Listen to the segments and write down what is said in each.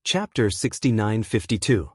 Chapter 6952.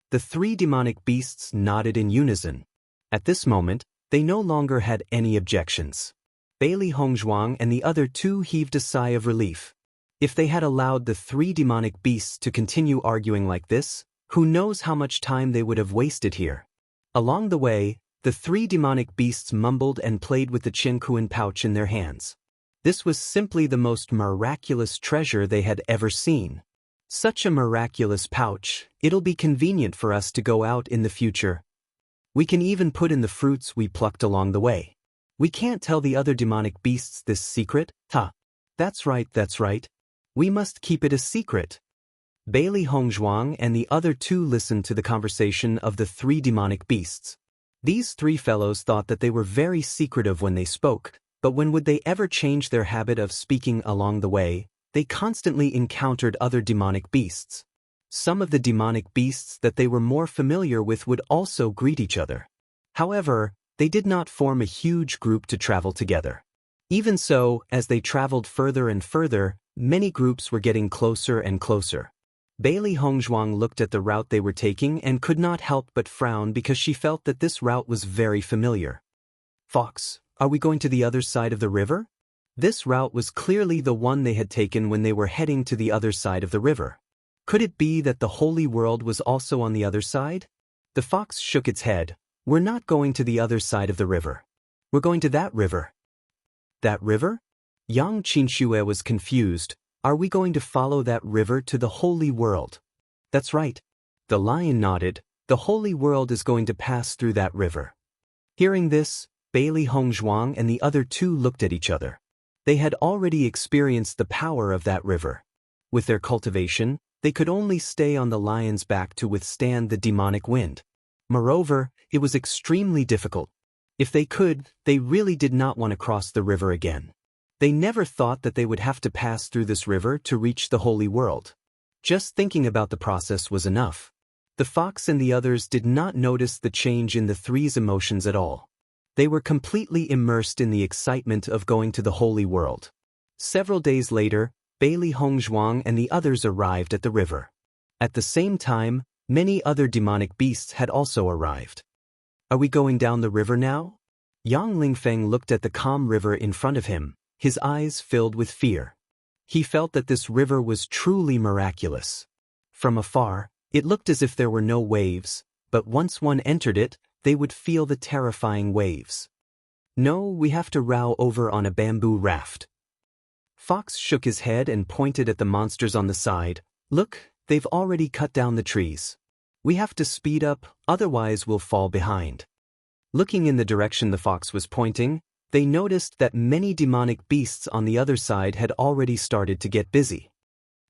The three demonic beasts nodded in unison. At this moment, they no longer had any objections. Bailey Hongzhuang and the other two heaved a sigh of relief. If they had allowed the three demonic beasts to continue arguing like this, who knows how much time they would have wasted here. Along the way, the three demonic beasts mumbled and played with the Qianquan pouch in their hands. This was simply the most miraculous treasure they had ever seen. Such a miraculous pouch, it'll be convenient for us to go out in the future. We can even put in the fruits we plucked along the way. We can't tell the other demonic beasts this secret, huh? That's right. We must keep it a secret. Bailey Hongzhuang and the other two listened to the conversation of the three demonic beasts. These three fellows thought that they were very secretive when they spoke, but when would they ever change their habit of speaking along the way? They constantly encountered other demonic beasts. Some of the demonic beasts that they were more familiar with would also greet each other. However, they did not form a huge group to travel together. Even so, as they traveled further and further, many groups were getting closer and closer. Bailey Hongzhuang looked at the route they were taking and could not help but frown because she felt that this route was very familiar. Fox, are we going to the other side of the river? This route was clearly the one they had taken when they were heading to the other side of the river. Could it be that the holy world was also on the other side? The fox shook its head. We're not going to the other side of the river. We're going to that river. That river? Yang Qinxue was confused. Are we going to follow that river to the holy world? That's right. The lion nodded. The holy world is going to pass through that river. Hearing this, Bailey Hongzhuang and the other two looked at each other. They had already experienced the power of that river. With their cultivation, they could only stay on the lion's back to withstand the demonic wind. Moreover, it was extremely difficult. If they could, they really did not want to cross the river again. They never thought that they would have to pass through this river to reach the holy world. Just thinking about the process was enough. The fox and the others did not notice the change in the three's emotions at all. They were completely immersed in the excitement of going to the holy world. Several days later, Bailey Hongzhuang and the others arrived at the river. At the same time, many other demonic beasts had also arrived. Are we going down the river now? Yang Lingfeng looked at the calm river in front of him, his eyes filled with fear. He felt that this river was truly miraculous. From afar, it looked as if there were no waves, but once one entered it, they would feel the terrifying waves. No, we have to row over on a bamboo raft. Fox shook his head and pointed at the monsters on the side. Look, they've already cut down the trees. We have to speed up, otherwise we'll fall behind. Looking in the direction the fox was pointing, they noticed that many demonic beasts on the other side had already started to get busy.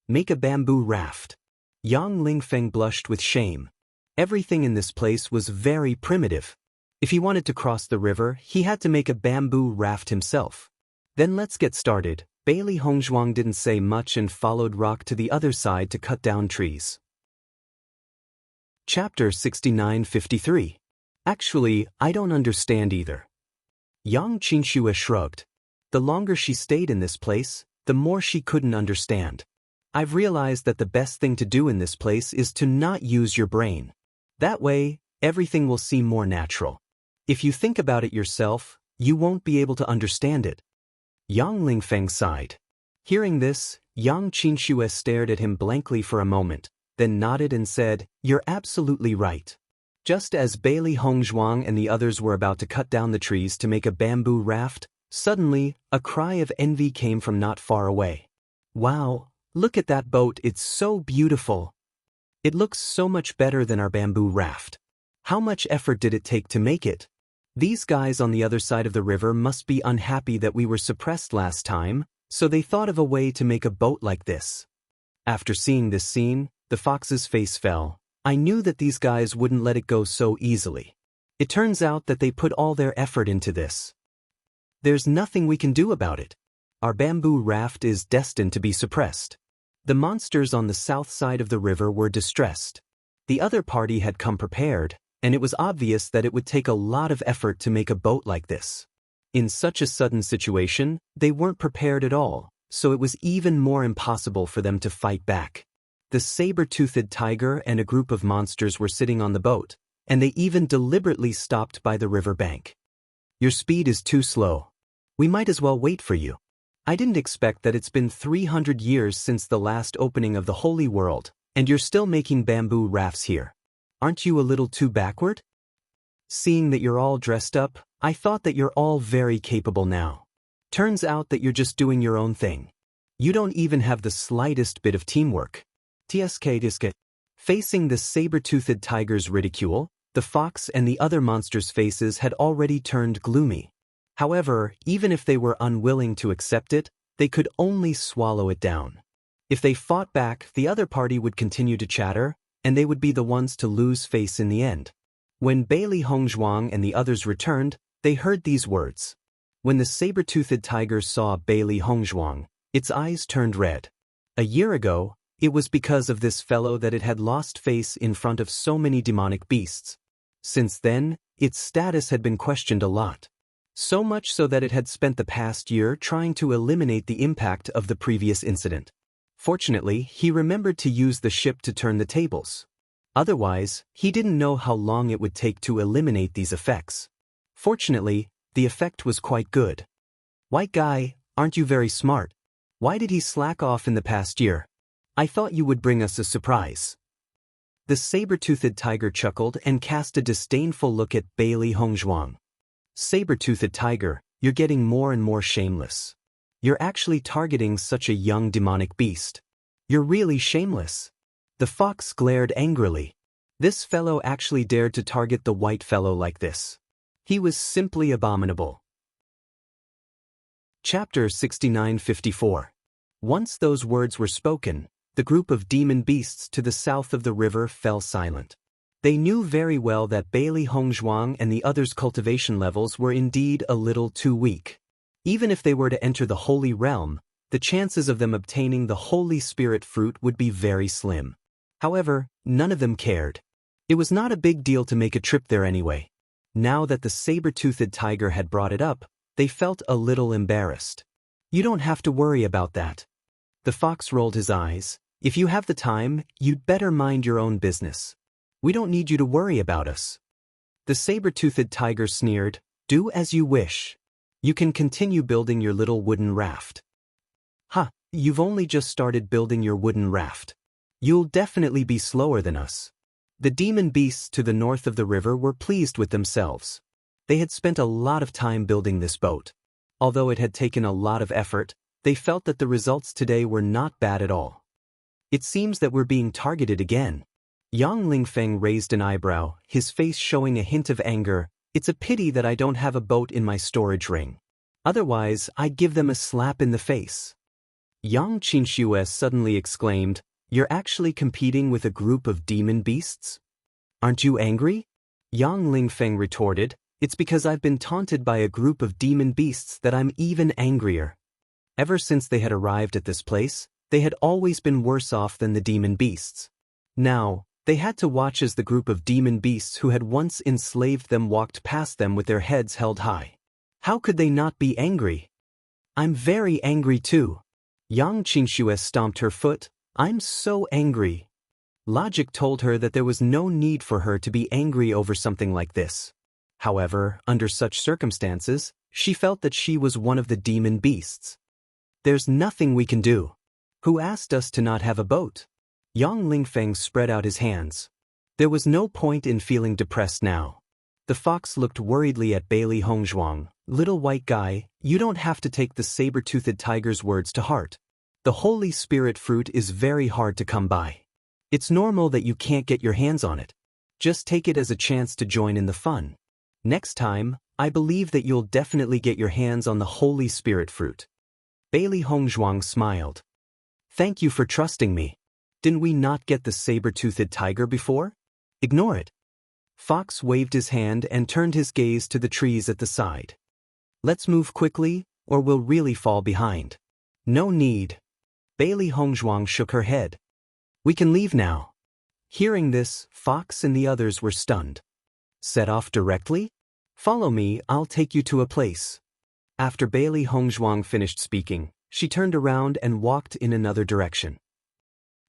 Make a bamboo raft. Yang Lingfeng blushed with shame. Everything in this place was very primitive. If he wanted to cross the river, he had to make a bamboo raft himself. Then let's get started. Bailey Hongzhuang didn't say much and followed Rock to the other side to cut down trees. Chapter 6953. Actually, I don't understand either. Yang Qinxue shrugged. The longer she stayed in this place, the more she couldn't understand. I've realized that the best thing to do in this place is to not use your brain. That way, everything will seem more natural. If you think about it yourself, you won't be able to understand it. Yang Lingfeng sighed. Hearing this, Yang Qinxue stared at him blankly for a moment, then nodded and said, You're absolutely right. Just as Bailey Hongzhuang and the others were about to cut down the trees to make a bamboo raft, suddenly, a cry of envy came from not far away. Wow, look at that boat, it's so beautiful. It looks so much better than our bamboo raft. How much effort did it take to make it? These guys on the other side of the river must be unhappy that we were suppressed last time, so they thought of a way to make a boat like this. After seeing this scene, the fox's face fell. I knew that these guys wouldn't let it go so easily. It turns out that they put all their effort into this. There's nothing we can do about it. Our bamboo raft is destined to be suppressed. The monsters on the south side of the river were distressed. The other party had come prepared, and it was obvious that it would take a lot of effort to make a boat like this. In such a sudden situation, they weren't prepared at all, so it was even more impossible for them to fight back. The saber-toothed tiger and a group of monsters were sitting on the boat, and they even deliberately stopped by the river bank. Your speed is too slow. We might as well wait for you. I didn't expect that it's been 300 years since the last opening of the Holy World, and you're still making bamboo rafts here. Aren't you a little too backward? Seeing that you're all dressed up, I thought that you're all very capable now. Turns out that you're just doing your own thing. You don't even have the slightest bit of teamwork. TSK. Facing the saber-toothed tiger's ridicule, the fox and the other monsters' faces had already turned gloomy. However, even if they were unwilling to accept it, they could only swallow it down. If they fought back, the other party would continue to chatter, and they would be the ones to lose face in the end. When Bailey Hongzhuang and the others returned, they heard these words. When the saber-toothed tiger saw Bailey Hongzhuang, its eyes turned red. A year ago, it was because of this fellow that it had lost face in front of so many demonic beasts. Since then, its status had been questioned a lot. So much so that it had spent the past year trying to eliminate the impact of the previous incident. Fortunately, he remembered to use the ship to turn the tables. Otherwise, he didn't know how long it would take to eliminate these effects. Fortunately, the effect was quite good. White guy, aren't you very smart? Why did he slack off in the past year? I thought you would bring us a surprise. The saber-toothed tiger chuckled and cast a disdainful look at Bailey Hongzhuang. Saber-toothed tiger, you're getting more and more shameless. You're actually targeting such a young demonic beast. You're really shameless. The fox glared angrily. This fellow actually dared to target the white fellow like this. He was simply abominable. Chapter 69-54. Once those words were spoken, the group of demon beasts to the south of the river fell silent. They knew very well that Bailey Hongzhuang and the others' cultivation levels were indeed a little too weak. Even if they were to enter the Holy Realm, the chances of them obtaining the Holy Spirit fruit would be very slim. However, none of them cared. It was not a big deal to make a trip there anyway. Now that the saber-toothed tiger had brought it up, they felt a little embarrassed. You don't have to worry about that. The fox rolled his eyes. If you have the time, you'd better mind your own business. We don't need you to worry about us. The saber-toothed tiger sneered, do as you wish. You can continue building your little wooden raft. Ha, you've only just started building your wooden raft. You'll definitely be slower than us. The demon beasts to the north of the river were pleased with themselves. They had spent a lot of time building this boat. Although it had taken a lot of effort, they felt that the results today were not bad at all. It seems that we're being targeted again. Yang Lingfeng raised an eyebrow, his face showing a hint of anger. It's a pity that I don't have a boat in my storage ring. Otherwise, I'd give them a slap in the face. Yang Qinxue suddenly exclaimed, you're actually competing with a group of demon beasts? Aren't you angry? Yang Lingfeng retorted, it's because I've been taunted by a group of demon beasts that I'm even angrier. Ever since they had arrived at this place, they had always been worse off than the demon beasts. Now, they had to watch as the group of demon beasts who had once enslaved them walked past them with their heads held high. How could they not be angry? I'm very angry too. Yang Qinxue stomped her foot. I'm so angry. Logic told her that there was no need for her to be angry over something like this. However, under such circumstances, she felt that she was one of the demon beasts. There's nothing we can do. Who asked us to not have a boat? Yang Lingfeng spread out his hands. There was no point in feeling depressed now. The fox looked worriedly at Bailey Hongzhuang. Little white guy, you don't have to take the saber-toothed tiger's words to heart. The Holy Spirit fruit is very hard to come by. It's normal that you can't get your hands on it. Just take it as a chance to join in the fun. Next time, I believe that you'll definitely get your hands on the Holy Spirit fruit. Bailey Hongzhuang smiled. Thank you for trusting me. Didn't we not get the saber-toothed tiger before? Ignore it. Fox waved his hand and turned his gaze to the trees at the side. Let's move quickly, or we'll really fall behind. No need. Bailey Hongzhuang shook her head. We can leave now. Hearing this, Fox and the others were stunned. Set off directly? Follow me, I'll take you to a place. After Bailey Hongzhuang finished speaking, she turned around and walked in another direction.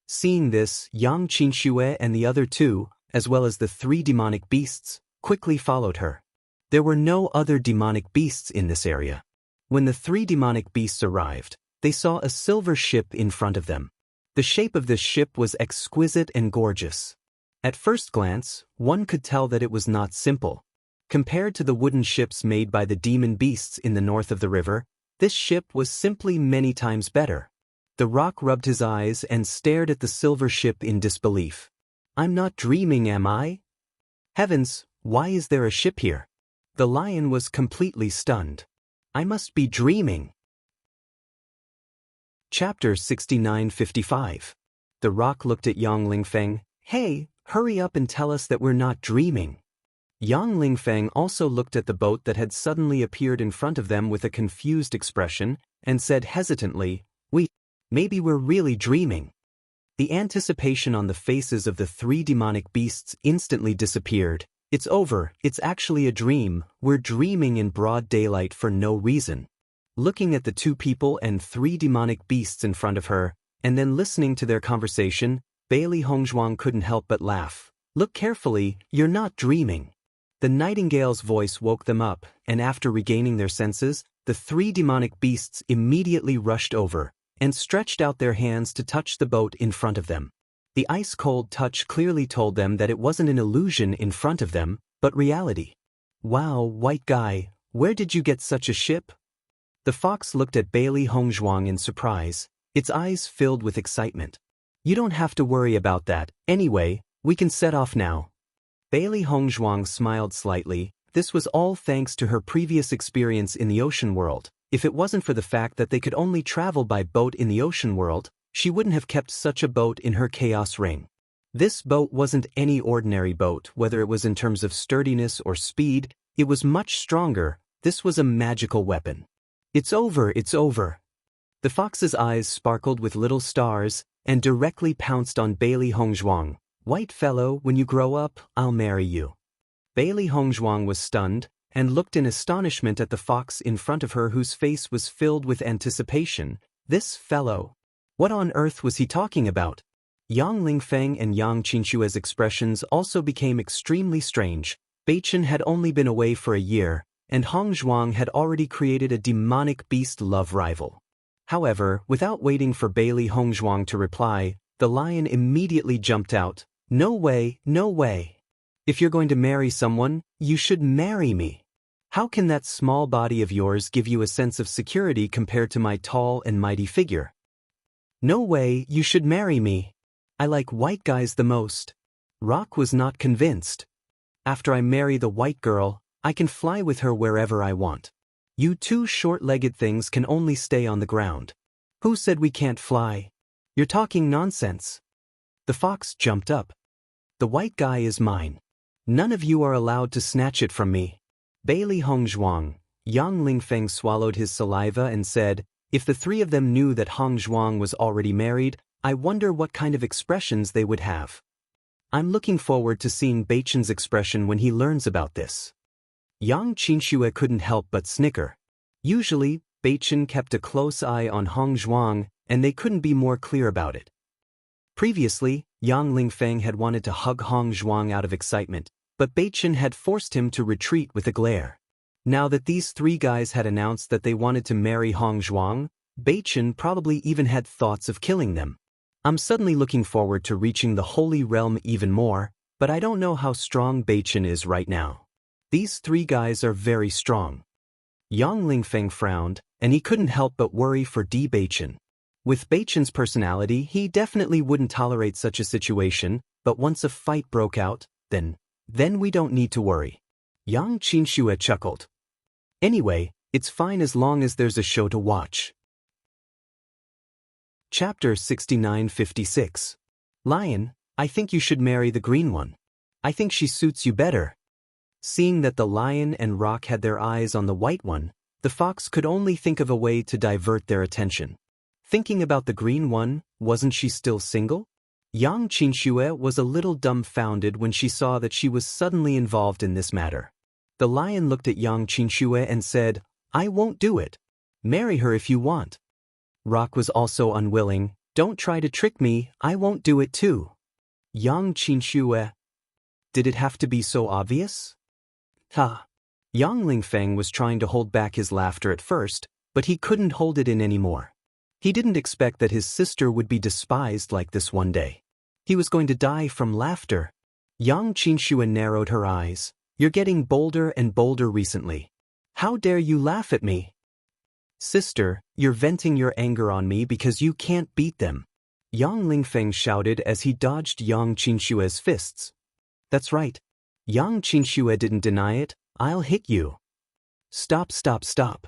Seeing this, Yang Qinxue and the other two, as well as the three demonic beasts, quickly followed her. There were no other demonic beasts in this area. When the three demonic beasts arrived, they saw a silver ship in front of them. The shape of this ship was exquisite and gorgeous. At first glance, one could tell that it was not simple. Compared to the wooden ships made by the demon beasts in the north of the river, this ship was simply many times better. The rock rubbed his eyes and stared at the silver ship in disbelief. I'm not dreaming, am I? Heavens, why is there a ship here? The lion was completely stunned. I must be dreaming. Chapter 6955. The rock looked at Yang Lingfeng. Hey, hurry up and tell us that we're not dreaming. Yang Lingfeng also looked at the boat that had suddenly appeared in front of them with a confused expression and said hesitantly, maybe we're really dreaming. The anticipation on the faces of the three demonic beasts instantly disappeared. It's over, it's actually a dream, we're dreaming in broad daylight for no reason. Looking at the two people and three demonic beasts in front of her, and then listening to their conversation, Bailey Hongzhuang couldn't help but laugh. Look carefully, you're not dreaming. The nightingale's voice woke them up, and after regaining their senses, the three demonic beasts immediately rushed over and stretched out their hands to touch the boat in front of them. The ice-cold touch clearly told them that it wasn't an illusion in front of them, but reality. Wow, white guy, where did you get such a ship? The fox looked at Bailey Hongzhuang in surprise, its eyes filled with excitement. You don't have to worry about that, anyway, we can set off now. Bailey Hongzhuang smiled slightly. This was all thanks to her previous experience in the ocean world. If it wasn't for the fact that they could only travel by boat in the ocean world, she wouldn't have kept such a boat in her chaos ring. This boat wasn't any ordinary boat, whether it was in terms of sturdiness or speed, it was much stronger. This was a magical weapon. It's over, it's over. The fox's eyes sparkled with little stars and directly pounced on Bailey Hongzhuang. White fellow, when you grow up, I'll marry you. Bailey Hongzhuang was stunned and looked in astonishment at the fox in front of her whose face was filled with anticipation. This fellow. What on earth was he talking about? Yang Lingfeng and Yang Qinxue's expressions also became extremely strange. Beichen had only been away for a year, and Hongzhuang had already created a demonic beast love rival. However, without waiting for Bailey Hongzhuang to reply, the lion immediately jumped out. No way, no way. If you're going to marry someone, you should marry me. How can that small body of yours give you a sense of security compared to my tall and mighty figure? No way, you should marry me. I like white guys the most. Rock was not convinced. After I marry the white girl, I can fly with her wherever I want. You two short-legged things can only stay on the ground. Who said we can't fly? You're talking nonsense. The fox jumped up. The white guy is mine. None of you are allowed to snatch it from me. Bailey Hongzhuang. Yang Lingfeng swallowed his saliva and said, if the three of them knew that Hongzhuang was already married, I wonder what kind of expressions they would have. I'm looking forward to seeing Beichen's expression when he learns about this. Yang Qinxue couldn't help but snicker. Usually, Beichen kept a close eye on Hongzhuang, and they couldn't be more clear about it. Previously, Yang Lingfeng had wanted to hug Hongzhuang out of excitement, but Beichen had forced him to retreat with a glare. Now that these three guys had announced that they wanted to marry Hongzhuang, Beichen probably even had thoughts of killing them. I'm suddenly looking forward to reaching the Holy Realm even more, but I don't know how strong Beichen is right now. These three guys are very strong. Yang Lingfeng frowned, and he couldn't help but worry for Beichen. With Beichen's personality, he definitely wouldn't tolerate such a situation, but once a fight broke out, then we don't need to worry. Yang Qinxue chuckled. Anyway, it's fine as long as there's a show to watch. Chapter 6956. Lion, I think you should marry the green one. I think she suits you better. Seeing that the lion and rock had their eyes on the white one, the fox could only think of a way to divert their attention. Thinking about the green one, wasn't she still single? Yang Qinxue was a little dumbfounded when she saw that she was suddenly involved in this matter. The lion looked at Yang Qinxue and said, I won't do it. Marry her if you want. Rock was also unwilling. Don't try to trick me, I won't do it too. Yang Qinxue. Did it have to be so obvious? Ha. Yang Lingfeng was trying to hold back his laughter at first, but he couldn't hold it in anymore. He didn't expect that his sister would be despised like this one day. He was going to die from laughter. Yang Qinxue narrowed her eyes. You're getting bolder and bolder recently. How dare you laugh at me? Sister, you're venting your anger on me because you can't beat them. Yang Lingfeng shouted as he dodged Yang Qinxue's fists. That's right. Yang Qinxue didn't deny it. I'll hit you. Stop, stop, stop.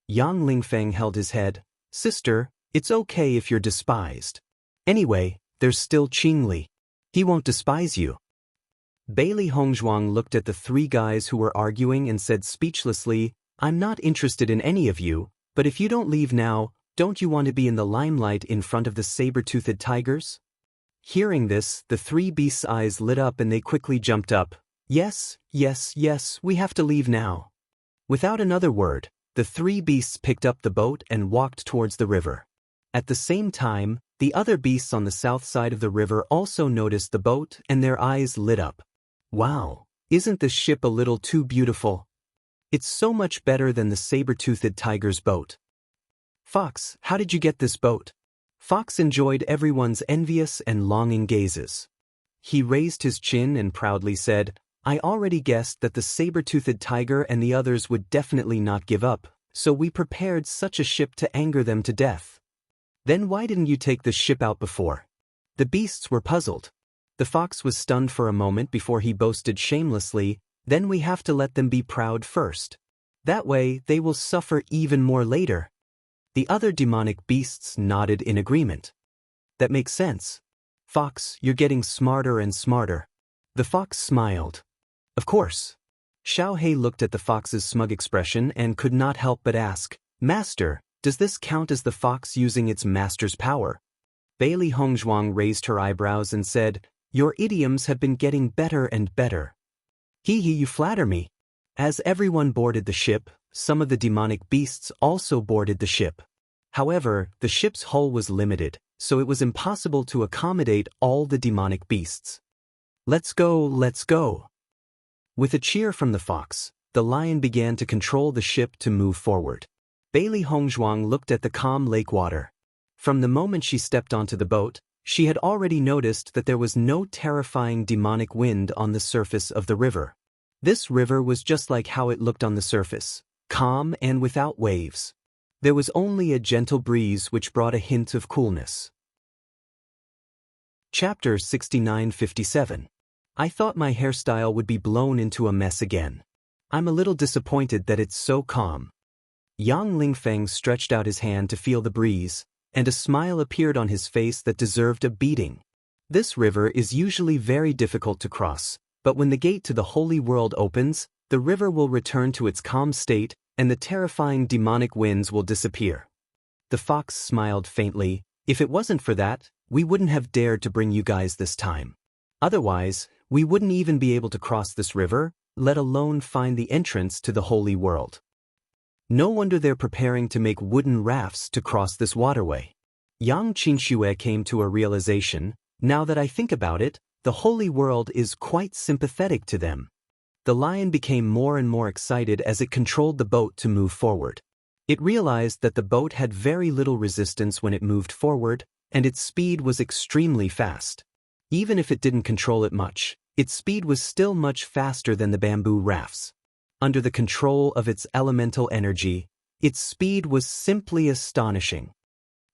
Yang Lingfeng held his head. Sister, it's okay if you're despised. Anyway, there's still Qingli. He won't despise you. Bailey Hongzhuang looked at the three guys who were arguing and said speechlessly, I'm not interested in any of you, but if you don't leave now, don't you want to be in the limelight in front of the saber-toothed tigers? Hearing this, the three beasts' eyes lit up and they quickly jumped up. Yes, yes, yes, we have to leave now. Without another word, the three beasts picked up the boat and walked towards the river. At the same time, the other beasts on the south side of the river also noticed the boat and their eyes lit up. Wow, isn't this ship a little too beautiful? It's so much better than the saber-toothed tiger's boat. Fox, how did you get this boat? Fox enjoyed everyone's envious and longing gazes. He raised his chin and proudly said, I already guessed that the saber-toothed tiger and the others would definitely not give up, so we prepared such a ship to anger them to death. Then why didn't you take this ship out before? The beasts were puzzled. The fox was stunned for a moment before he boasted shamelessly, then we have to let them be proud first. That way they will suffer even more later. The other demonic beasts nodded in agreement. That makes sense. Fox, you're getting smarter and smarter. The fox smiled. Of course. Xiao He looked at the fox's smug expression and could not help but ask, Master, does this count as the fox using its master's power? Bailey Hongzhuang raised her eyebrows and said, Your idioms have been getting better and better. Hee, you flatter me. As everyone boarded the ship, some of the demonic beasts also boarded the ship. However, the ship's hull was limited, so it was impossible to accommodate all the demonic beasts. Let's go, let's go. With a cheer from the fox, the lion began to control the ship to move forward. Bailey Hongzhuang looked at the calm lake water. From the moment she stepped onto the boat, she had already noticed that there was no terrifying demonic wind on the surface of the river. This river was just like how it looked on the surface, calm and without waves. There was only a gentle breeze which brought a hint of coolness. Chapter 6957. I thought my hairstyle would be blown into a mess again. I'm a little disappointed that it's so calm. Yang Lingfeng stretched out his hand to feel the breeze, and a smile appeared on his face that deserved a beating. This river is usually very difficult to cross, but when the gate to the holy world opens, the river will return to its calm state, and the terrifying demonic winds will disappear. The fox smiled faintly. If it wasn't for that, we wouldn't have dared to bring you guys this time. Otherwise, we wouldn't even be able to cross this river, let alone find the entrance to the holy world. No wonder they're preparing to make wooden rafts to cross this waterway. Yang Qinxue came to a realization, now that I think about it, the holy world is quite sympathetic to them. The lion became more and more excited as it controlled the boat to move forward. It realized that the boat had very little resistance when it moved forward, and its speed was extremely fast. Even if it didn't control it much, its speed was still much faster than the bamboo rafts. Under the control of its elemental energy, its speed was simply astonishing.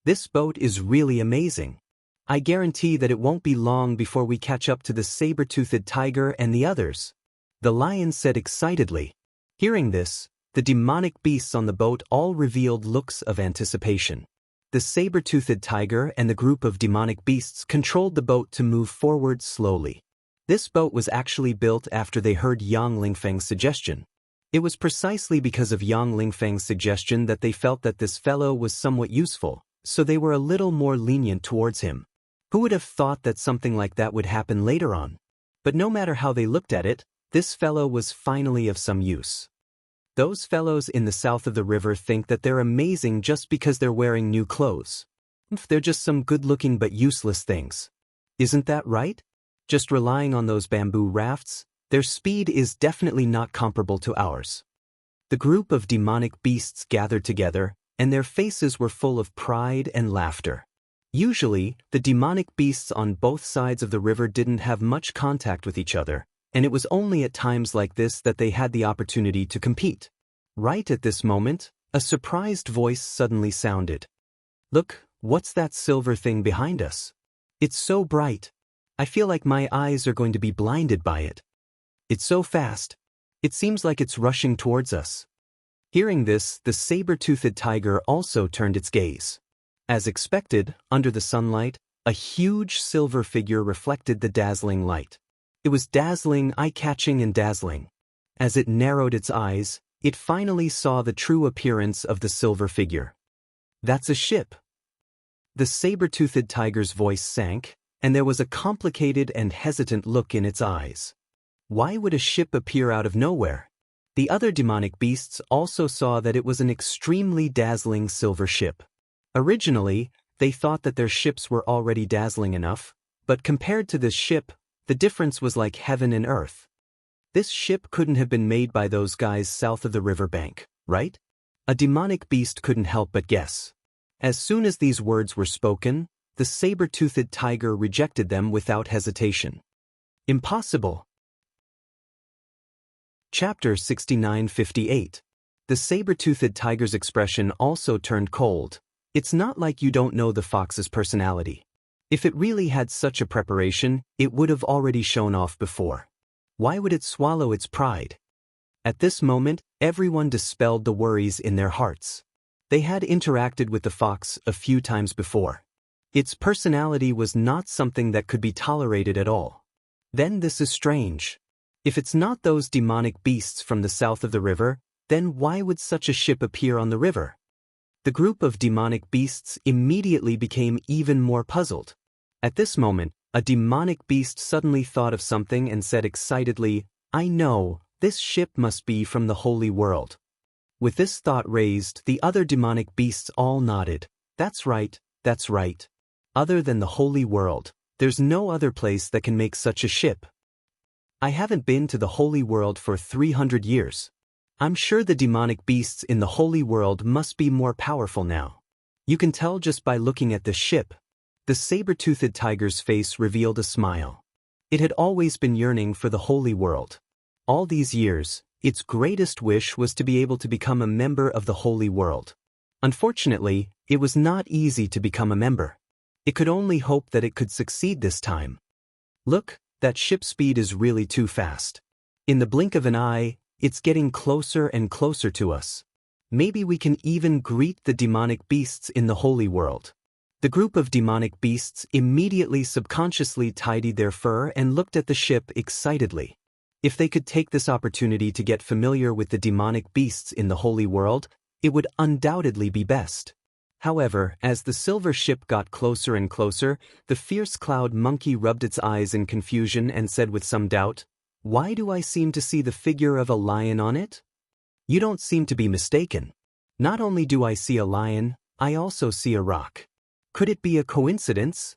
This boat is really amazing. I guarantee that it won't be long before we catch up to the saber-toothed tiger and the others. The lion said excitedly. Hearing this, the demonic beasts on the boat all revealed looks of anticipation. The saber-toothed tiger and the group of demonic beasts controlled the boat to move forward slowly. This boat was actually built after they heard Yang Lingfeng's suggestion. It was precisely because of Yang Lingfeng's suggestion that they felt that this fellow was somewhat useful, so they were a little more lenient towards him. Who would have thought that something like that would happen later on? But no matter how they looked at it, this fellow was finally of some use. Those fellows in the south of the river think that they're amazing just because they're wearing new clothes. They're just some good-looking but useless things. Isn't that right? Just relying on those bamboo rafts, their speed is definitely not comparable to ours. The group of demonic beasts gathered together, and their faces were full of pride and laughter. Usually, the demonic beasts on both sides of the river didn't have much contact with each other, and it was only at times like this that they had the opportunity to compete. Right at this moment, a surprised voice suddenly sounded. "Look, what's that silver thing behind us? It's so bright. I feel like my eyes are going to be blinded by it. It's so fast. It seems like it's rushing towards us." Hearing this, the saber-toothed tiger also turned its gaze. As expected, under the sunlight, a huge silver figure reflected the dazzling light. It was dazzling, eye-catching and dazzling. As it narrowed its eyes, it finally saw the true appearance of the silver figure. "That's a ship." The saber-toothed tiger's voice sank, and there was a complicated and hesitant look in its eyes. Why would a ship appear out of nowhere? The other demonic beasts also saw that it was an extremely dazzling silver ship. Originally, they thought that their ships were already dazzling enough, but compared to this ship, the difference was like heaven and earth. This ship couldn't have been made by those guys south of the river bank, right? A demonic beast couldn't help but guess. As soon as these words were spoken, the saber-toothed tiger rejected them without hesitation. "Impossible." Chapter 69:58. The saber-toothed tiger's expression also turned cold. It's not like you don't know the fox's personality. If it really had such a preparation, it would have already shown off before. Why would it swallow its pride? At this moment, everyone dispelled the worries in their hearts. They had interacted with the fox a few times before. Its personality was not something that could be tolerated at all. Then this is strange. If it's not those demonic beasts from the south of the river, then why would such a ship appear on the river? The group of demonic beasts immediately became even more puzzled. At this moment, a demonic beast suddenly thought of something and said excitedly, "I know, this ship must be from the holy world." With this thought raised, the other demonic beasts all nodded. That's right, that's right. Other than the holy world, there's no other place that can make such a ship. I haven't been to the holy world for 300 years. I'm sure the demonic beasts in the holy world must be more powerful now. You can tell just by looking at the ship. The saber-toothed tiger's face revealed a smile. It had always been yearning for the holy world. All these years, its greatest wish was to be able to become a member of the holy world. Unfortunately, it was not easy to become a member. It could only hope that it could succeed this time. Look, that ship speed is really too fast. In the blink of an eye, it's getting closer and closer to us. Maybe we can even greet the demonic beasts in the holy world. The group of demonic beasts immediately subconsciously tidied their fur and looked at the ship excitedly. If they could take this opportunity to get familiar with the demonic beasts in the holy world, it would undoubtedly be best. However, as the silver ship got closer and closer, the fierce cloud monkey rubbed its eyes in confusion and said with some doubt, "Why do I seem to see the figure of a lion on it?" "You don't seem to be mistaken. Not only do I see a lion, I also see a rock. Could it be a coincidence?"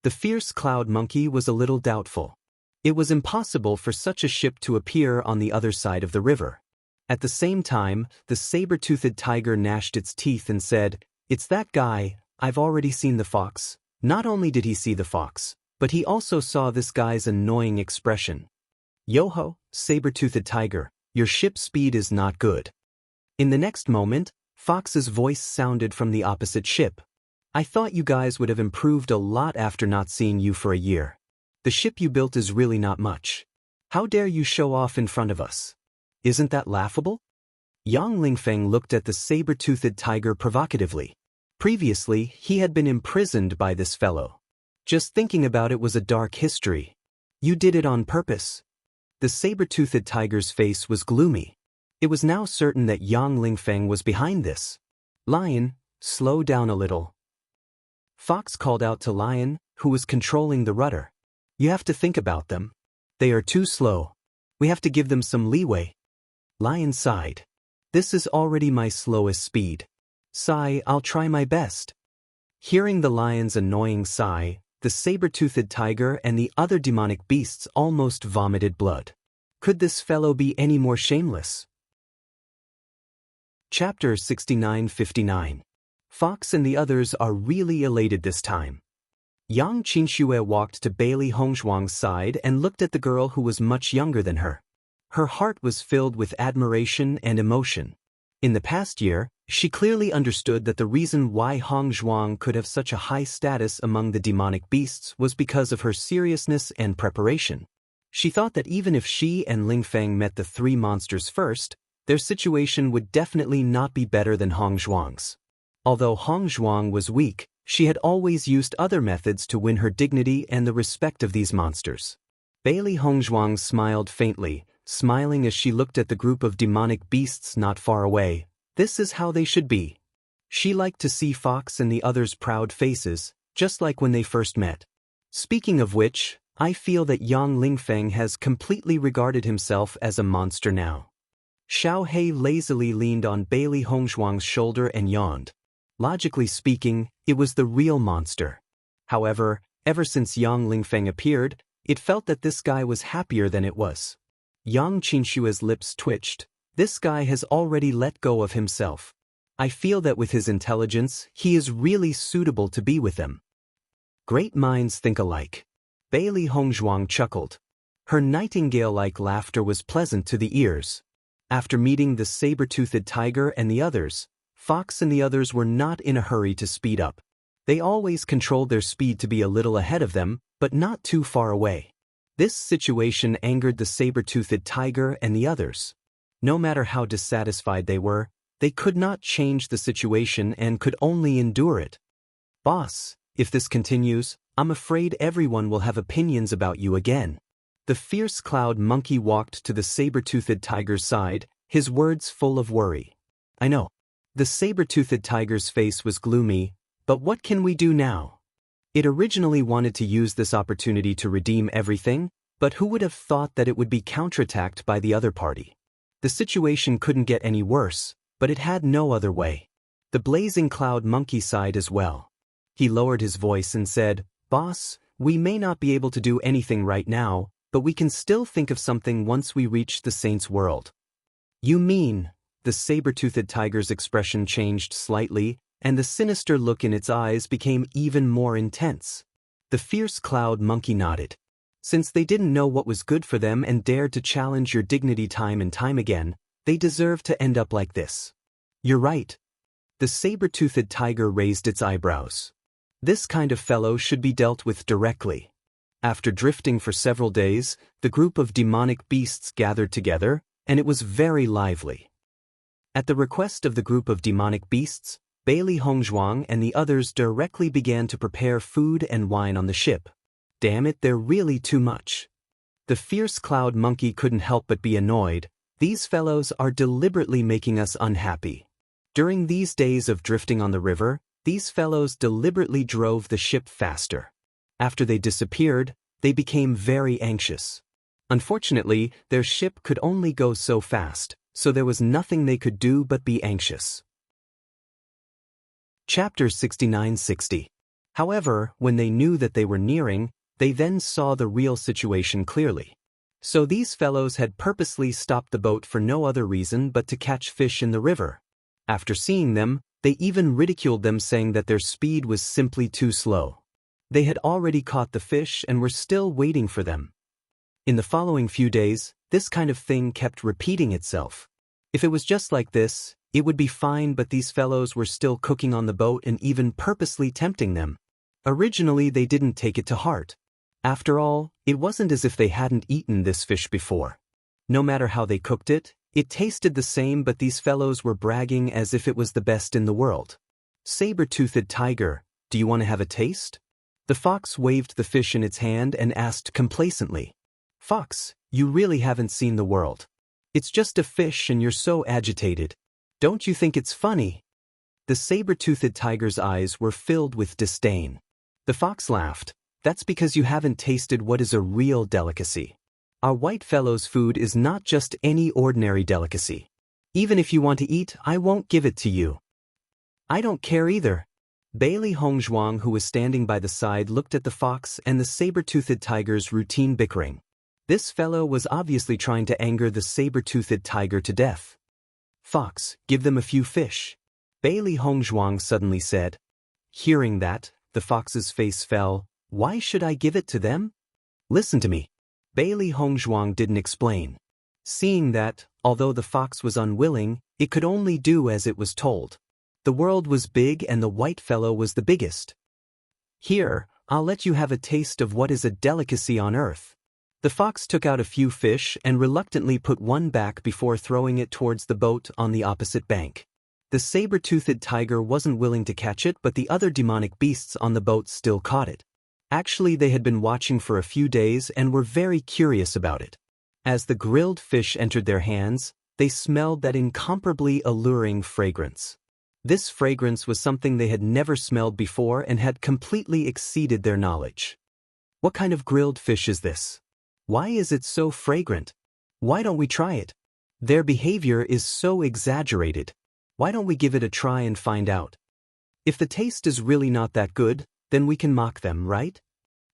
The fierce cloud monkey was a little doubtful. It was impossible for such a ship to appear on the other side of the river. At the same time, the saber-toothed tiger gnashed its teeth and said, "It's that guy. I've already seen the fox." Not only did he see the fox, but he also saw this guy's annoying expression. "Yo-ho, saber-toothed tiger, your ship speed is not good." In the next moment, Fox's voice sounded from the opposite ship. "I thought you guys would have improved a lot after not seeing you for a year. The ship you built is really not much. How dare you show off in front of us? Isn't that laughable?" Yang Lingfeng looked at the saber-toothed tiger provocatively. Previously, he had been imprisoned by this fellow. Just thinking about it was a dark history. "You did it on purpose." The saber-toothed tiger's face was gloomy. It was now certain that Yang Lingfeng was behind this. "Lion, slow down a little." Fox called out to Lion, who was controlling the rudder. "You have to think about them. They are too slow. We have to give them some leeway." Lion sighed. "This is already my slowest speed. Sigh, I'll try my best." Hearing the lion's annoying sigh, the saber-toothed tiger and the other demonic beasts almost vomited blood. Could this fellow be any more shameless? Chapter 69-59. Fox and the others are really elated this time. Yang Qinxue walked to Bailey Hongzhuang's side and looked at the girl who was much younger than her. Her heart was filled with admiration and emotion. In the past year, she clearly understood that the reason why Hongzhuang could have such a high status among the demonic beasts was because of her seriousness and preparation. She thought that even if she and Lingfeng met the three monsters first, their situation would definitely not be better than Hongzhuang's. Although Hongzhuang was weak, she had always used other methods to win her dignity and the respect of these monsters. Bailey Hongzhuang smiled faintly, smiling as she looked at the group of demonic beasts not far away. This is how they should be. She liked to see Fox and the others' proud faces, just like when they first met. Speaking of which, I feel that Yang Lingfeng has completely regarded himself as a monster now. Xiao He lazily leaned on Bailey Hongzhuang's shoulder and yawned. Logically speaking, it was the real monster. However, ever since Yang Lingfeng appeared, it felt that this guy was happier than it was. Yang Qinshue's lips twitched. This guy has already let go of himself. I feel that with his intelligence, he is really suitable to be with them. Great minds think alike. Bailey Hongzhuang chuckled. Her nightingale-like laughter was pleasant to the ears. After meeting the saber-toothed tiger and the others, Fox and the others were not in a hurry to speed up. They always controlled their speed to be a little ahead of them, but not too far away. This situation angered the saber-toothed tiger and the others. No matter how dissatisfied they were, they could not change the situation and could only endure it. Boss, if this continues, I'm afraid everyone will have opinions about you again. The fierce cloud monkey walked to the saber-toothed tiger's side, his words full of worry. I know. The saber-toothed tiger's face was gloomy, but what can we do now? It originally wanted to use this opportunity to redeem everything, but who would have thought that it would be counterattacked by the other party? The situation couldn't get any worse, but it had no other way. The blazing cloud monkey sighed as well. He lowered his voice and said, Boss, we may not be able to do anything right now, but we can still think of something once we reach the saint's world. You mean? The saber-toothed tiger's expression changed slightly, and the sinister look in its eyes became even more intense. The fierce cloud monkey nodded. Since they didn't know what was good for them and dared to challenge your dignity time and time again, they deserve to end up like this. You're right. The saber-toothed tiger raised its eyebrows. This kind of fellow should be dealt with directly. After drifting for several days, the group of demonic beasts gathered together, and it was very lively. At the request of the group of demonic beasts, Bailey Hongzhuang and the others directly began to prepare food and wine on the ship. Damn it, they're really too much. The fierce cloud monkey couldn't help but be annoyed. These fellows are deliberately making us unhappy. During these days of drifting on the river, these fellows deliberately drove the ship faster. After they disappeared, they became very anxious. Unfortunately, their ship could only go so fast, so there was nothing they could do but be anxious. Chapter 69-60. However, when they knew that they were nearing, they then saw the real situation clearly. So these fellows had purposely stopped the boat for no other reason but to catch fish in the river. After seeing them, they even ridiculed them, saying that their speed was simply too slow. They had already caught the fish and were still waiting for them. In the following few days, this kind of thing kept repeating itself. If it was just like this, it would be fine, but these fellows were still cooking on the boat and even purposely tempting them. Originally, they didn't take it to heart. After all, it wasn't as if they hadn't eaten this fish before. No matter how they cooked it, it tasted the same, but these fellows were bragging as if it was the best in the world. Saber-toothed tiger, do you want to have a taste? The fox waved the fish in its hand and asked complacently. Fox, you really haven't seen the world. It's just a fish and you're so agitated. Don't you think it's funny? The saber-toothed tiger's eyes were filled with disdain. The fox laughed. That's because you haven't tasted what is a real delicacy. Our white fellow's food is not just any ordinary delicacy. Even if you want to eat, I won't give it to you. I don't care either. Bailey Hongzhuang, who was standing by the side, looked at the fox and the saber-toothed tiger's routine bickering. This fellow was obviously trying to anger the saber-toothed tiger to death. "Fox, give them a few fish," Bailey Hongzhuang suddenly said. Hearing that, the fox's face fell. "Why should I give it to them?" "Listen to me." Bailey Hongzhuang didn't explain. Seeing that, although the fox was unwilling, it could only do as it was told. The world was big and the white fellow was the biggest. "Here, I'll let you have a taste of what is a delicacy on earth." The fox took out a few fish and reluctantly put one back before throwing it towards the boat on the opposite bank. The saber-toothed tiger wasn't willing to catch it, but the other demonic beasts on the boat still caught it. Actually, they had been watching for a few days and were very curious about it. As the grilled fish entered their hands, they smelled that incomparably alluring fragrance. This fragrance was something they had never smelled before and had completely exceeded their knowledge. "What kind of grilled fish is this? Why is it so fragrant? Why don't we try it? Their behavior is so exaggerated. Why don't we give it a try and find out? If the taste is really not that good, then we can mock them, right?"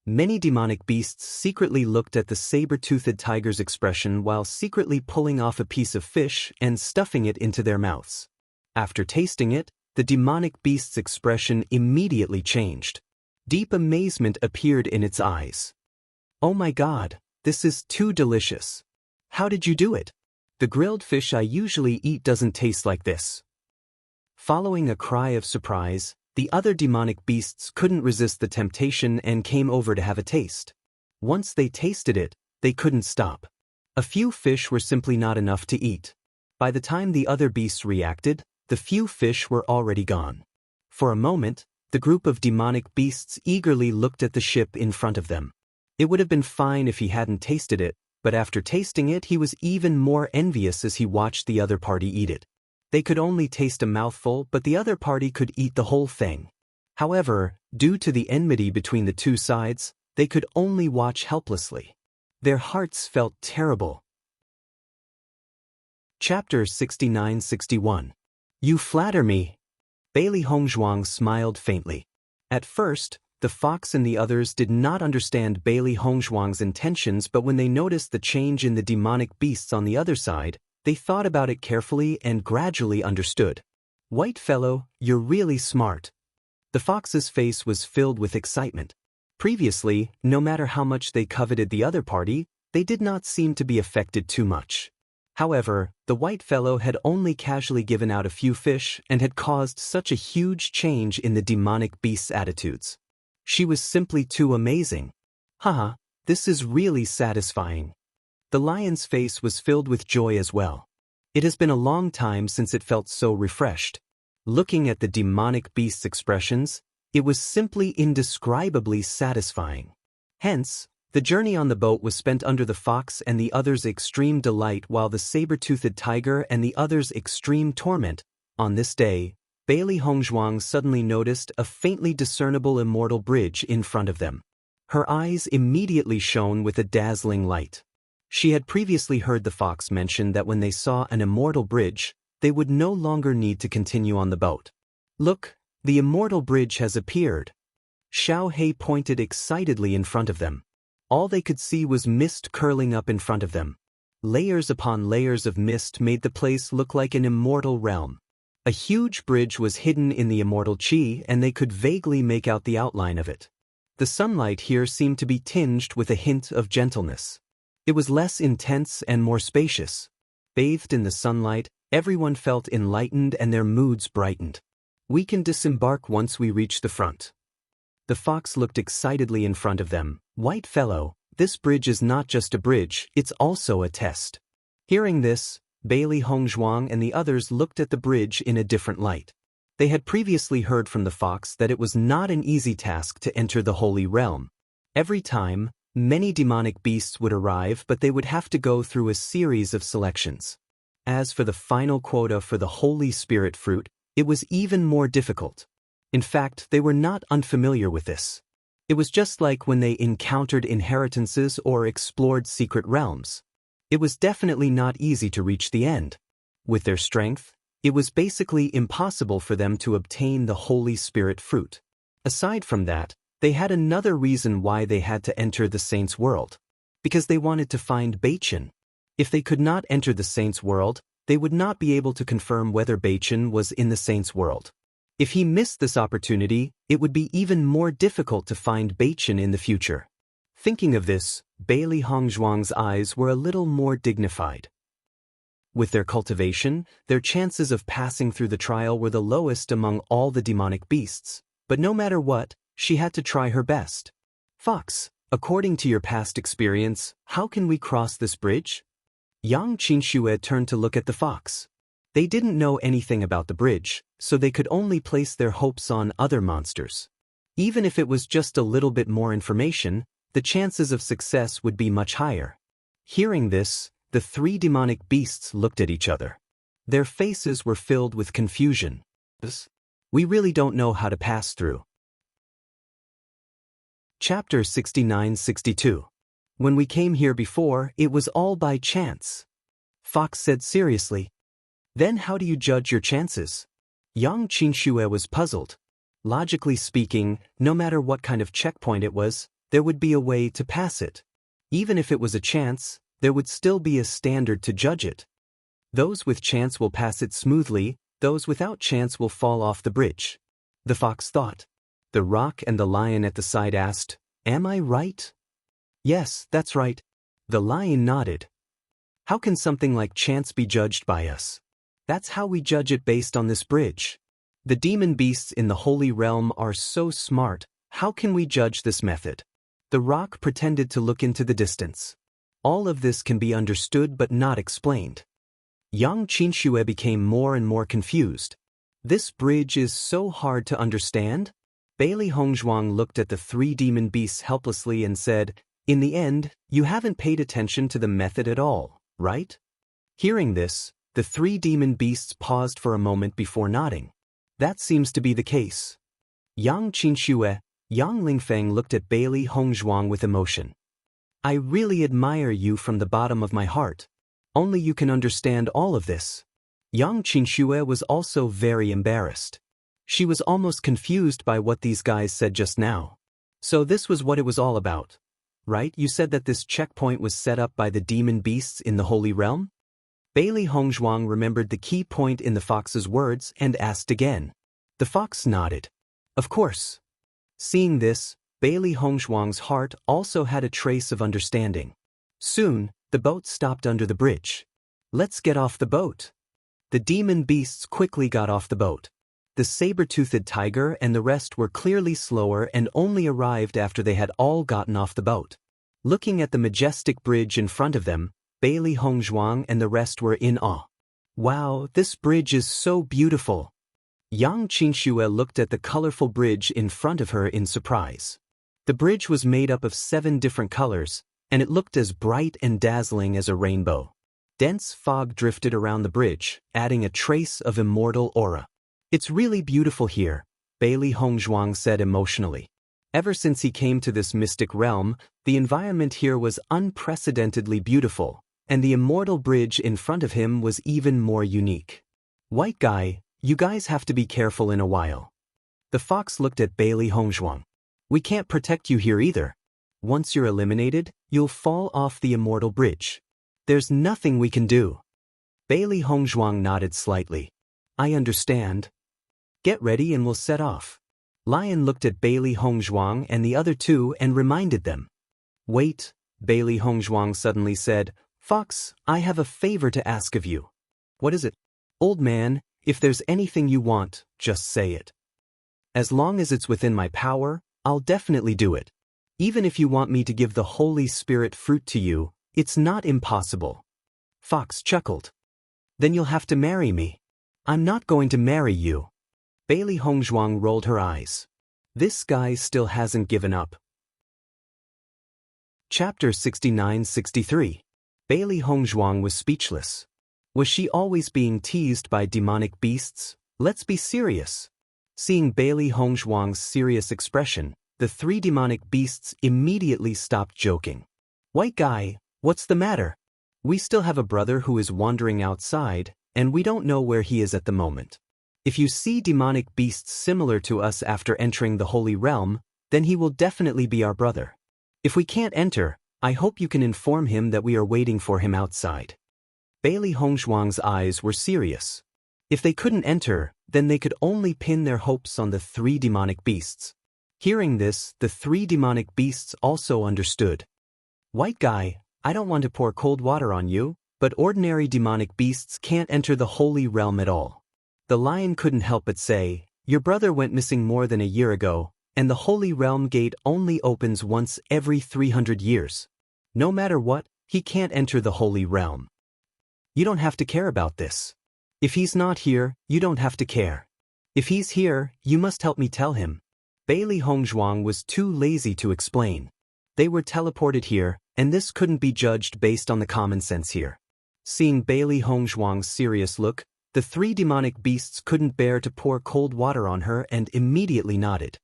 Many demonic beasts secretly looked at the saber-toothed tiger's expression while secretly pulling off a piece of fish and stuffing it into their mouths. After tasting it, the demonic beast's expression immediately changed. Deep amazement appeared in its eyes. "Oh my God, this is too delicious. How did you do it? The grilled fish I usually eat doesn't taste like this." Following a cry of surprise, the other demonic beasts couldn't resist the temptation and came over to have a taste. Once they tasted it, they couldn't stop. A few fish were simply not enough to eat. By the time the other beasts reacted, the few fish were already gone. For a moment, the group of demonic beasts eagerly looked at the ship in front of them. It would have been fine if he hadn't tasted it, but after tasting it he was even more envious as he watched the other party eat it. They could only taste a mouthful, but the other party could eat the whole thing. However, due to the enmity between the two sides, they could only watch helplessly. Their hearts felt terrible. Chapter 69-61. "You flatter me." Bailey Hongzhuang smiled faintly. At first, the fox and the others did not understand Bailey Hongzhuang's intentions, but when they noticed the change in the demonic beasts on the other side, they thought about it carefully and gradually understood. "White fellow, you're really smart." The fox's face was filled with excitement. Previously, no matter how much they coveted the other party, they did not seem to be affected too much. However, the white fellow had only casually given out a few fish and had caused such a huge change in the demonic beast's attitudes. She was simply too amazing. "Haha, this is really satisfying." The lion's face was filled with joy as well. It has been a long time since it felt so refreshed. Looking at the demonic beast's expressions, it was simply indescribably satisfying. Hence, the journey on the boat was spent under the fox and the others' extreme delight while the saber-toothed tiger and the others' extreme torment. On this day, Bailey Hongzhuang suddenly noticed a faintly discernible immortal bridge in front of them. Her eyes immediately shone with a dazzling light. She had previously heard the fox mention that when they saw an immortal bridge, they would no longer need to continue on the boat. "Look, the immortal bridge has appeared." Xiao He pointed excitedly in front of them. All they could see was mist curling up in front of them. Layers upon layers of mist made the place look like an immortal realm. A huge bridge was hidden in the immortal chi, and they could vaguely make out the outline of it. The sunlight here seemed to be tinged with a hint of gentleness. It was less intense and more spacious. Bathed in the sunlight, everyone felt enlightened and their moods brightened. "We can disembark once we reach the front." The fox looked excitedly in front of them. "White fellow, this bridge is not just a bridge, it's also a test." Hearing this, Bailey Hongzhuang and the others looked at the bridge in a different light. They had previously heard from the fox that it was not an easy task to enter the holy realm. Every time, many demonic beasts would arrive, but they would have to go through a series of selections. As for the final quota for the Holy Spirit fruit, it was even more difficult. In fact, they were not unfamiliar with this. It was just like when they encountered inheritances or explored secret realms. It was definitely not easy to reach the end. With their strength, It was basically impossible for them to obtain the Holy Spirit fruit. Aside from that, they had another reason why they had to enter the saints' world. Because they wanted to find Bewitching. If they could not enter the saints' world, they would not be able to confirm whether Bewitching was in the saints' world. If he missed this opportunity, it would be even more difficult to find Bewitching in the future. Thinking of this, Bailey Hongzhuang's eyes were a little more dignified. With their cultivation, their chances of passing through the trial were the lowest among all the demonic beasts, but no matter what, she had to try her best. Fox, according to your past experience, how can we cross this bridge? Yang Qinxue turned to look at the fox. They didn't know anything about the bridge, so they could only place their hopes on other monsters. Even if it was just a little bit more information, the chances of success would be much higher. Hearing this, the three demonic beasts looked at each other. Their faces were filled with confusion. We really don't know how to pass through. Chapter 69-62. When we came here before, it was all by chance. Fox said seriously. Then how do you judge your chances? Yang Qinxue was puzzled. Logically speaking, no matter what kind of checkpoint it was, there would be a way to pass it. Even if it was a chance, there would still be a standard to judge it. Those with chance will pass it smoothly, those without chance will fall off the bridge. The fox thought. The rock and the lion at the side asked, "Am I right?" "Yes, that's right." The lion nodded. "How can something like chance be judged by us? That's how we judge it based on this bridge. The demon beasts in the Holy Realm are so smart, how can we judge this method?" The rock pretended to look into the distance. All of this can be understood but not explained. Yang Qinxue became more and more confused. This bridge is so hard to understand? Bailey Hongzhuang looked at the three demon beasts helplessly and said, "In the end, you haven't paid attention to the method at all, right?" Hearing this, the three demon beasts paused for a moment before nodding. That seems to be the case. Yang Qinxue, Yang Lingfeng looked at Bailey Hongzhuang with emotion. "I really admire you from the bottom of my heart. Only you can understand all of this." Yang Qinxue was also very embarrassed. She was almost confused by what these guys said just now. So this was what it was all about, right? You said that this checkpoint was set up by the demon beasts in the Holy Realm? Bailey Hongzhuang remembered the key point in the fox's words and asked again. The fox nodded. Of course. Seeing this, Bailey Hongzhuang's heart also had a trace of understanding. Soon, the boat stopped under the bridge. "Let's get off the boat." The demon beasts quickly got off the boat. The saber-toothed tiger and the rest were clearly slower and only arrived after they had all gotten off the boat. Looking at the majestic bridge in front of them, Bailey Hongzhuang and the rest were in awe. "Wow, this bridge is so beautiful." Yang Qinxue looked at the colorful bridge in front of her in surprise. The bridge was made up of 7 different colors, and it looked as bright and dazzling as a rainbow. Dense fog drifted around the bridge, adding a trace of immortal aura. "It's really beautiful here," Bailey Hongzhuang said emotionally. Ever since he came to this mystic realm, the environment here was unprecedentedly beautiful, and the immortal bridge in front of him was even more unique. "White guy, you guys have to be careful in a while." The fox looked at Bailey Hongzhuang. "We can't protect you here either. Once you're eliminated, you'll fall off the immortal bridge. There's nothing we can do." Bailey Hongzhuang nodded slightly. "I understand. Get ready and we'll set off." Lion looked at Bailey Hongzhuang and the other two and reminded them. "Wait," Bailey Hongzhuang suddenly said, "Fox, I have a favor to ask of you." "What is it?" "Old man, if there's anything you want, just say it. As long as it's within my power, I'll definitely do it. Even if you want me to give the Holy Spirit fruit to you, it's not impossible." Fox chuckled. "Then you'll have to marry me." "I'm not going to marry you." Bailey Hongzhuang rolled her eyes. This guy still hasn't given up. Chapter 69-63. Bailey Hongzhuang was speechless. Was she always being teased by demonic beasts? Let's be serious. Seeing Bailey Hongzhuang's serious expression, the 3 demonic beasts immediately stopped joking. "White guy, what's the matter? We still have a brother who is wandering outside, and we don't know where he is at the moment. If you see demonic beasts similar to us after entering the Holy Realm, then he will definitely be our brother. If we can't enter, I hope you can inform him that we are waiting for him outside. Bailey Hongzhuang's eyes were serious. If they couldn't enter, then they could only pin their hopes on the 3 demonic beasts. Hearing this, the 3 demonic beasts also understood. White guy, I don't want to pour cold water on you, but ordinary demonic beasts can't enter the Holy Realm at all. The lion couldn't help but say, your brother went missing more than a year ago, and the Holy Realm gate only opens once every 300 years. No matter what, he can't enter the Holy Realm. You don't have to care about this. If he's not here, you don't have to care. If he's here, you must help me tell him. Bailey Hongzhuang was too lazy to explain. They were teleported here, and this couldn't be judged based on the common sense here. Seeing Bailey Hongzhuang's serious look, the 3 demonic beasts couldn't bear to pour cold water on her and immediately nodded.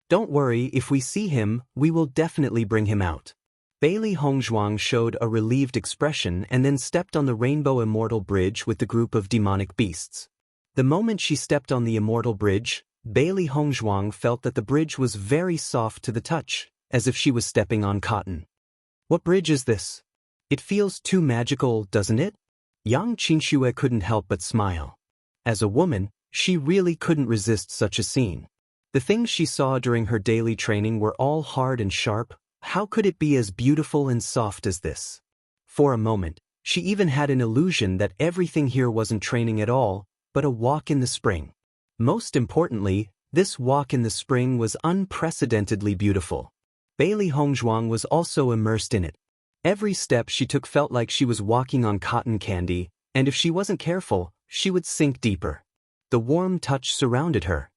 Don't worry, if we see him, we will definitely bring him out. Bailey Hongzhuang showed a relieved expression and then stepped on the Rainbow Immortal Bridge with the group of demonic beasts. The moment she stepped on the Immortal Bridge, Bailey Hongzhuang felt that the bridge was very soft to the touch, as if she was stepping on cotton. What bridge is this? It feels too magical, doesn't it? Yang Qinxue couldn't help but smile. As a woman, she really couldn't resist such a scene. The things she saw during her daily training were all hard and sharp. How could it be as beautiful and soft as this? For a moment, she even had an illusion that everything here wasn't training at all, but a walk in the spring. Most importantly, this walk in the spring was unprecedentedly beautiful. Bailey Hongzhuang was also immersed in it. Every step she took felt like she was walking on cotton candy, and if she wasn't careful, she would sink deeper. The warm touch surrounded her.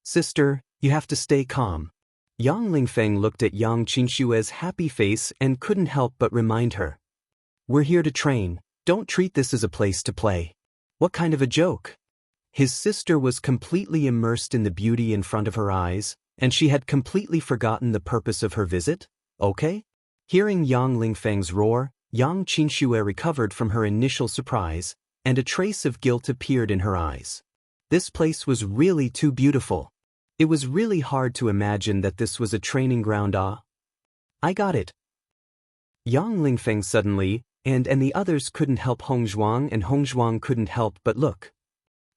Sister, you have to stay calm. Yang Lingfeng looked at Yang Qinshue's happy face and couldn't help but remind her. We're here to train, don't treat this as a place to play. What kind of a joke? His sister was completely immersed in the beauty in front of her eyes, and she had completely forgotten the purpose of her visit, okay? Hearing Yang Lingfeng's roar, Yang Qinxue recovered from her initial surprise, and a trace of guilt appeared in her eyes. This place was really too beautiful. It was really hard to imagine that this was a training ground. I got it. Yang Lingfeng suddenly, and the others couldn't help Hongzhuang, and Hongzhuang couldn't help but look.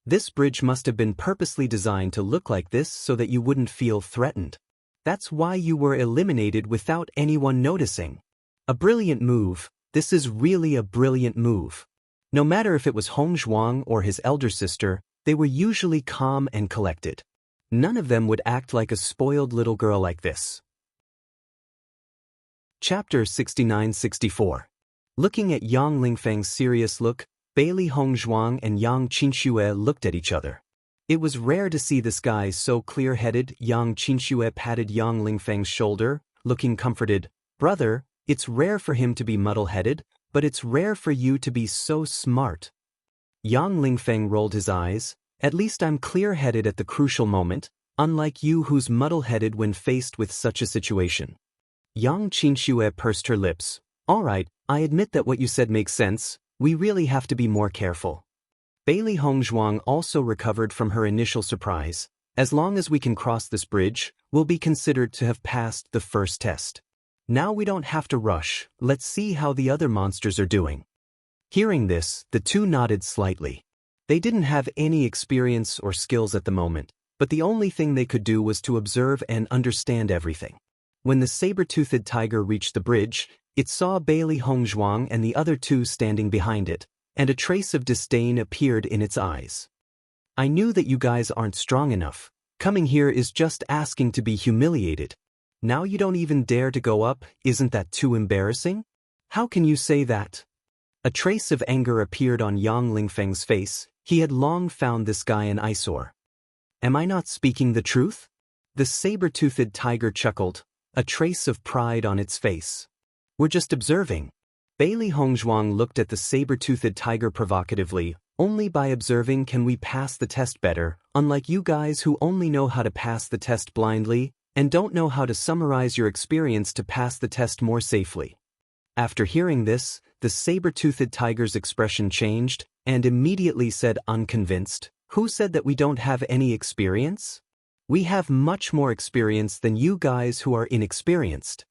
This bridge must have been purposely designed to look like this so that you wouldn't feel threatened. That's why you were eliminated without anyone noticing. A brilliant move. This is really a brilliant move. No matter if it was Hongzhuang or his elder sister, they were usually calm and collected. None of them would act like a spoiled little girl like this. Chapter 69-64. Looking at Yang Lingfeng's serious look, Bailey Hongzhuang and Yang Qinxue looked at each other. It was rare to see this guy so clear-headed. Yang Qinxue patted Yang Lingfeng's shoulder, looking comforted. Brother, it's rare for him to be muddle-headed, but it's rare for you to be so smart. Yang Lingfeng rolled his eyes. At least I'm clear-headed at the crucial moment, unlike you who's muddle-headed when faced with such a situation. Yang Qinxue pursed her lips. All right, I admit that what you said makes sense. We really have to be more careful. Bailey Hongzhuang also recovered from her initial surprise. As long as we can cross this bridge, we'll be considered to have passed the first test. Now we don't have to rush. Let's see how the other monsters are doing. Hearing this, the two nodded slightly. They didn't have any experience or skills at the moment, but the only thing they could do was to observe and understand everything. When the saber-toothed tiger reached the bridge, it saw Bailey Hongzhuang and the other two standing behind it, and a trace of disdain appeared in its eyes. I knew that you guys aren't strong enough. Coming here is just asking to be humiliated. Now you don't even dare to go up, isn't that too embarrassing? How can you say that? A trace of anger appeared on Yang Lingfeng's face. He had long found this guy an eyesore. Am I not speaking the truth? The saber-toothed tiger chuckled, a trace of pride on its face. We're just observing. Bailey Hongzhuang looked at the saber-toothed tiger provocatively. Only by observing can we pass the test better, unlike you guys who only know how to pass the test blindly, and don't know how to summarize your experience to pass the test more safely. After hearing this, the saber-toothed tiger's expression changed, and immediately said unconvinced, "Who said that we don't have any experience? We have much more experience than you guys who are inexperienced.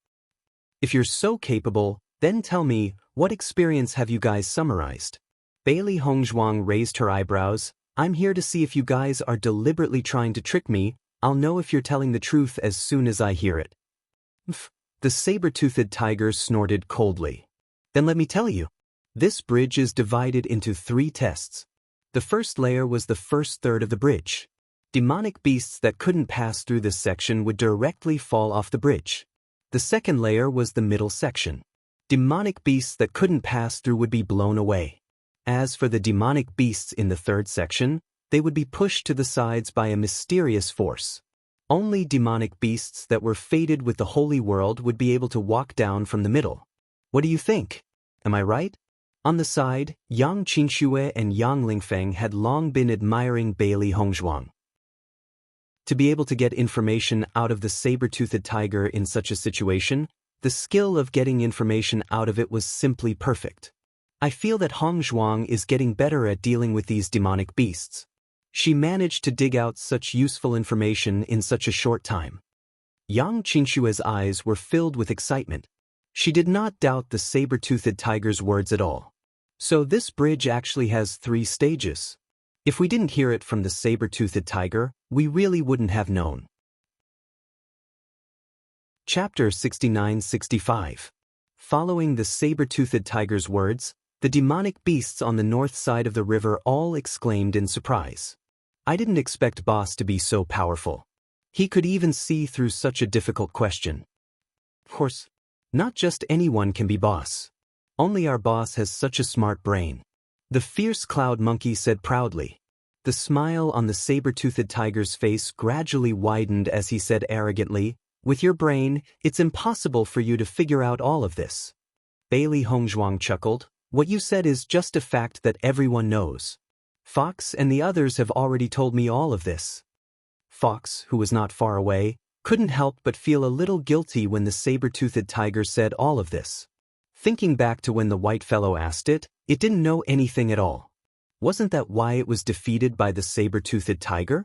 If you're so capable, then tell me, what experience have you guys summarized?" Bailey Hongzhuang raised her eyebrows. "I'm here to see if you guys are deliberately trying to trick me. I'll know if you're telling the truth as soon as I hear it." The saber-toothed tiger snorted coldly. "Then let me tell you. This bridge is divided into 3 tests. The first layer was the first third of the bridge. Demonic beasts that couldn't pass through this section would directly fall off the bridge. The second layer was the middle section. Demonic beasts that couldn't pass through would be blown away. As for the demonic beasts in the third section, they would be pushed to the sides by a mysterious force. Only demonic beasts that were fated with the holy world would be able to walk down from the middle. What do you think? Am I right?" On the side, Yang Qingxue and Yang Lingfeng had long been admiring Bailey Hongzhuang. To be able to get information out of the saber-toothed tiger in such a situation, the skill of getting information out of it was simply perfect. I feel that Hongzhuang is getting better at dealing with these demonic beasts. She managed to dig out such useful information in such a short time. Yang Qingxue's eyes were filled with excitement. She did not doubt the saber-toothed tiger's words at all. So this bridge actually has 3 stages. If we didn't hear it from the saber-toothed tiger, we really wouldn't have known. Chapter 69-65. Following the saber-toothed tiger's words, the demonic beasts on the north side of the river all exclaimed in surprise. "I didn't expect Boss to be so powerful. He could even see through such a difficult question. Of course, not just anyone can be boss. Only our boss has such a smart brain." The fierce cloud monkey said proudly. The smile on the saber-toothed tiger's face gradually widened as he said arrogantly, "With your brain, it's impossible for you to figure out all of this." Bailey Hongzhuang chuckled. "What you said is just a fact that everyone knows. Fox and the others have already told me all of this." Fox, who was not far away, couldn't help but feel a little guilty when the saber-toothed tiger said all of this. Thinking back to when the white fellow asked it, it didn't know anything at all. Wasn't that why it was defeated by the saber-toothed tiger?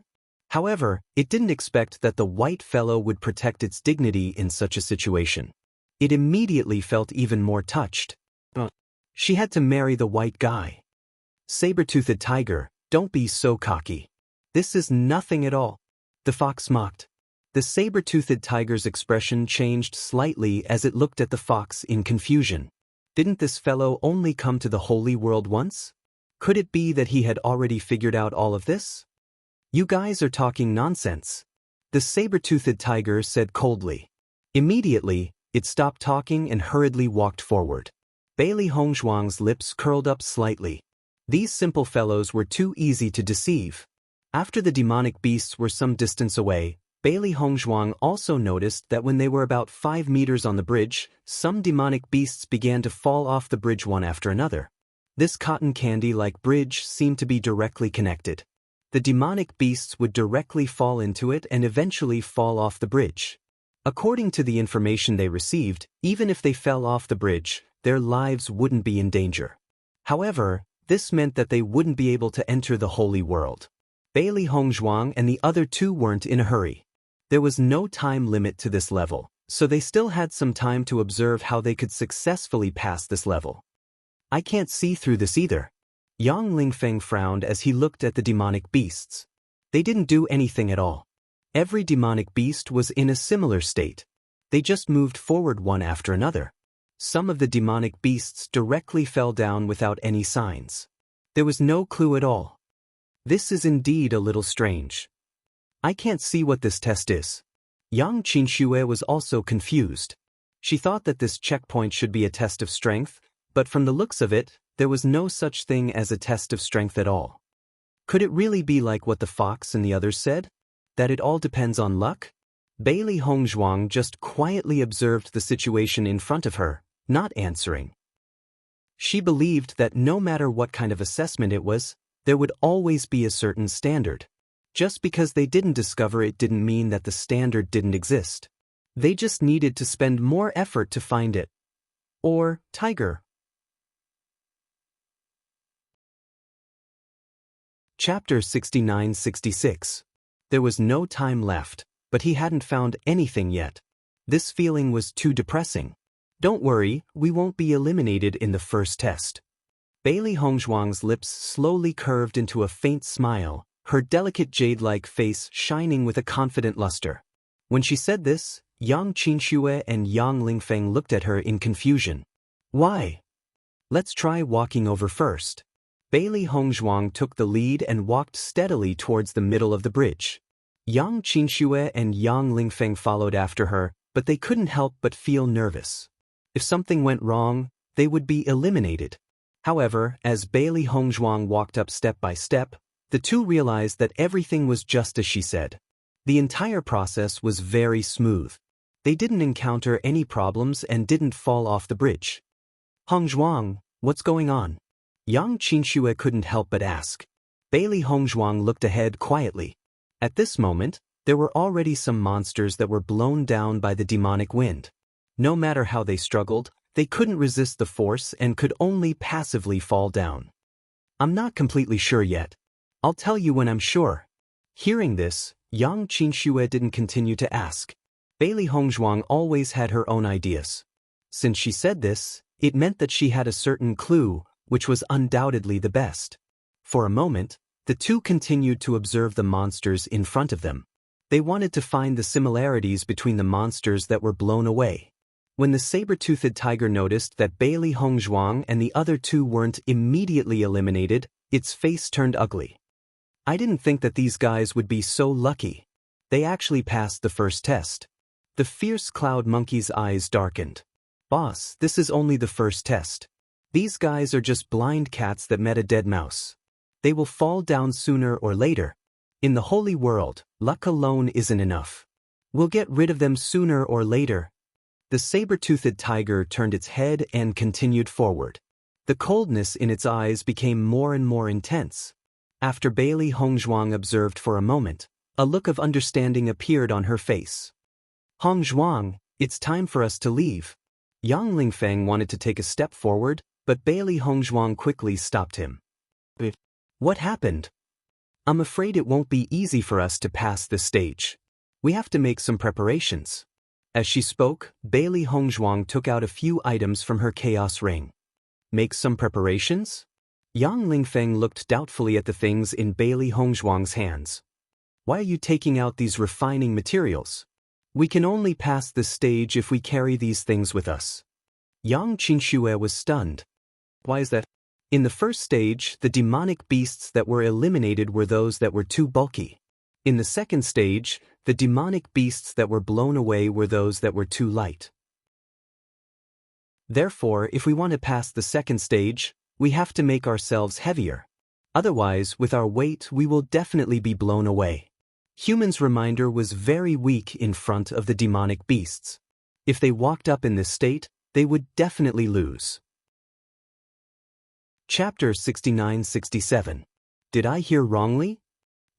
However, it didn't expect that the white fellow would protect its dignity in such a situation. It immediately felt even more touched. She had to marry the white guy. "Saber-toothed tiger, don't be so cocky. This is nothing at all," the fox mocked. The saber-toothed tiger's expression changed slightly as it looked at the fox in confusion. Didn't this fellow only come to the holy world once? Could it be that he had already figured out all of this? "You guys are talking nonsense," the saber-toothed tiger said coldly. Immediately, it stopped talking and hurriedly walked forward. Bailey Hongzhuang's lips curled up slightly. These simple fellows were too easy to deceive. After the demonic beasts were some distance away, Bailey Hongzhuang also noticed that when they were about 5 meters on the bridge, some demonic beasts began to fall off the bridge one after another. This cotton candy-like bridge seemed to be directly connected. The demonic beasts would directly fall into it and eventually fall off the bridge. According to the information they received, even if they fell off the bridge, their lives wouldn't be in danger. However, this meant that they wouldn't be able to enter the holy world. Bailey Hongzhuang and the other 2 weren't in a hurry. There was no time limit to this level, so they still had some time to observe how they could successfully pass this level. "I can't see through this either." Yang Lingfeng frowned as he looked at the demonic beasts. They didn't do anything at all. Every demonic beast was in a similar state. They just moved forward one after another. Some of the demonic beasts directly fell down without any signs. There was no clue at all. This is indeed a little strange. I can't see what this test is. Yang Qingxue was also confused. She thought that this checkpoint should be a test of strength, but from the looks of it, there was no such thing as a test of strength at all. Could it really be like what the fox and the others said? That it all depends on luck? Bailey Hongzhuang just quietly observed the situation in front of her, not answering. She believed that no matter what kind of assessment it was, there would always be a certain standard. Just because they didn't discover it didn't mean that the standard didn't exist. They just needed to spend more effort to find it. or tiger. Chapter 69-66. There was no time left, but he hadn't found anything yet. This feeling was too depressing. Don't worry, we won't be eliminated in the first test. Bailey Hongzhuang's lips slowly curved into a faint smile, her delicate jade-like face shining with a confident luster. When she said this, Yang Qinxue and Yang Lingfeng looked at her in confusion. Why? Let's try walking over first. Bailey Hongzhuang took the lead and walked steadily towards the middle of the bridge. Yang Qinxue and Yang Lingfeng followed after her, but they couldn't help but feel nervous. If something went wrong, they would be eliminated. However, as Bailey Hongzhuang walked up step by step, the two realized that everything was just as she said. The entire process was very smooth. They didn't encounter any problems and didn't fall off the bridge. Hongzhuang, what's going on? Yang Qinxue couldn't help but ask. Bailey Hongzhuang looked ahead quietly. At this moment, there were already some monsters that were blown down by the demonic wind. No matter how they struggled, they couldn't resist the force and could only passively fall down. I'm not completely sure yet. I'll tell you when I'm sure. Hearing this, Yang Qinxue didn't continue to ask. Bailey Hongzhuang always had her own ideas. Since she said this, it meant that she had a certain clue, which was undoubtedly the best. For a moment, the two continued to observe the monsters in front of them. They wanted to find the similarities between the monsters that were blown away. When the saber-toothed tiger noticed that Bailey Hongzhuang and the other two weren't immediately eliminated, its face turned ugly. I didn't think that these guys would be so lucky. They actually passed the first test. The fierce cloud monkey's eyes darkened. Boss, this is only the first test. These guys are just blind cats that met a dead mouse. They will fall down sooner or later. In the holy world, luck alone isn't enough. We'll get rid of them sooner or later. The saber-toothed tiger turned its head and continued forward. The coldness in its eyes became more and more intense. After Bailey Hongzhuang observed for a moment, a look of understanding appeared on her face. Hongzhuang, it's time for us to leave. Yang Lingfeng wanted to take a step forward, but Bailey Hongzhuang quickly stopped him. What happened? I'm afraid it won't be easy for us to pass this stage. We have to make some preparations. As she spoke, Bailey Hongzhuang took out a few items from her chaos ring. Make some preparations? Yang Lingfeng looked doubtfully at the things in Bailey Hongzhuang's hands. Why are you taking out these refining materials? We can only pass this stage if we carry these things with us. Yang Qinxue was stunned. Why is that? In the first stage, the demonic beasts that were eliminated were those that were too bulky. In the second stage, the demonic beasts that were blown away were those that were too light. Therefore, if we want to pass the second stage, we have to make ourselves heavier. Otherwise, with our weight, we will definitely be blown away. Human's reminder was very weak in front of the demonic beasts. If they walked up in this state, they would definitely lose. Chapter 69-67. Did I hear wrongly?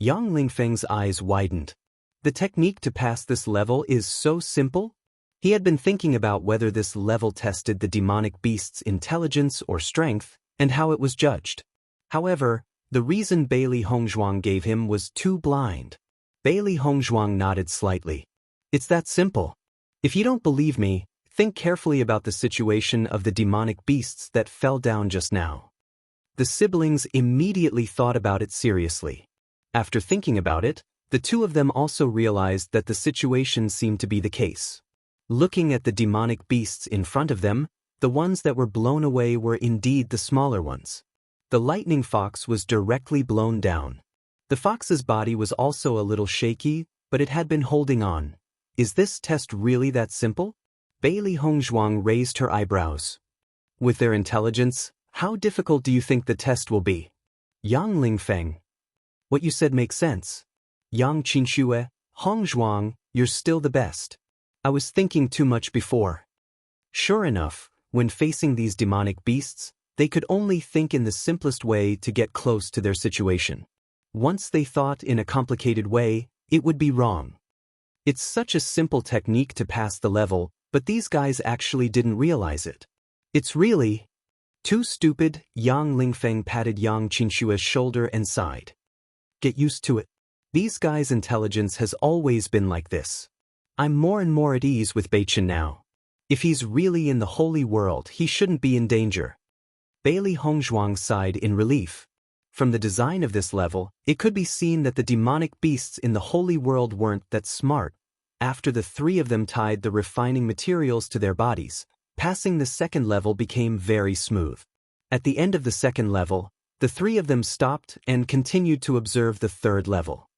Yang Lingfeng's eyes widened. The technique to pass this level is so simple? He had been thinking about whether this level tested the demonic beast's intelligence or strength, and how it was judged. However, the reason Bailey Hongzhuang gave him was too blind. Bailey Hongzhuang nodded slightly. It's that simple. If you don't believe me, think carefully about the situation of the demonic beasts that fell down just now. The siblings immediately thought about it seriously. After thinking about it, the two of them also realized that the situation seemed to be the case. Looking at the demonic beasts in front of them, the ones that were blown away were indeed the smaller ones. The lightning fox was directly blown down. The fox's body was also a little shaky, but it had been holding on. Is this test really that simple? Bailey Hongzhuang raised her eyebrows. With their intelligence, how difficult do you think the test will be? Yang Lingfeng. What you said makes sense. Yang Qinxue, Hongzhuang, you're still the best. I was thinking too much before. Sure enough, when facing these demonic beasts, they could only think in the simplest way to get close to their situation. Once they thought in a complicated way, it would be wrong. It's such a simple technique to pass the level, but these guys actually didn't realize it. It's really too stupid. Yang Lingfeng patted Yang Qinshua's shoulder and sighed. Get used to it. These guys' intelligence has always been like this. I'm more and more at ease with Beichen now. If he's really in the holy world, he shouldn't be in danger. Bailey Hongzhuang sighed in relief. From the design of this level, it could be seen that the demonic beasts in the holy world weren't that smart. After the three of them tied the refining materials to their bodies, passing the second level became very smooth. At the end of the second level, the three of them stopped and continued to observe the third level.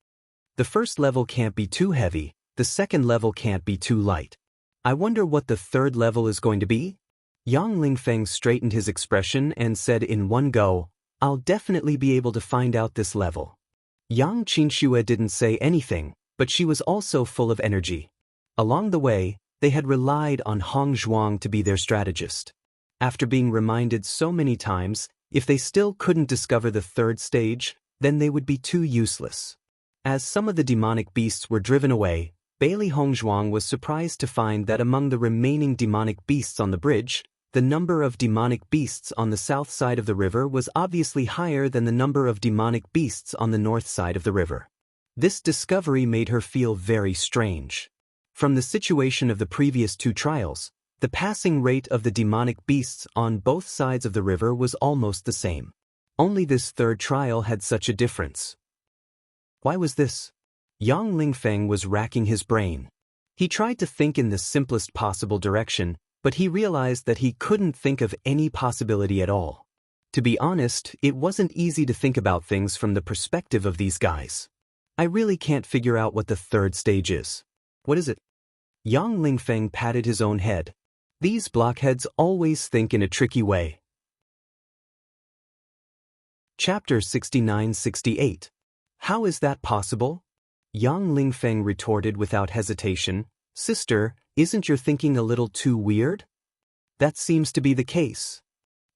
The first level can't be too heavy, the second level can't be too light. I wonder what the third level is going to be? Yang Lingfeng straightened his expression and said in one go, I'll definitely be able to find out this level. Yang Qinshuo didn't say anything, but she was also full of energy. Along the way, they had relied on Hongzhuang to be their strategist. After being reminded so many times, if they still couldn't discover the third stage, then they would be too useless. As some of the demonic beasts were driven away, Bailey Hongzhuang was surprised to find that among the remaining demonic beasts on the bridge, the number of demonic beasts on the south side of the river was obviously higher than the number of demonic beasts on the north side of the river. This discovery made her feel very strange. From the situation of the previous two trials, the passing rate of the demonic beasts on both sides of the river was almost the same. Only this third trial had such a difference. Why was this? Yang Lingfeng was racking his brain. He tried to think in the simplest possible direction, but he realized that he couldn't think of any possibility at all. To be honest, it wasn't easy to think about things from the perspective of these guys. I really can't figure out what the third stage is. What is it? Yang Lingfeng patted his own head. These blockheads always think in a tricky way. Chapter 69-68. How is that possible? Yang Lingfeng retorted without hesitation. Sister, isn't your thinking a little too weird? That seems to be the case.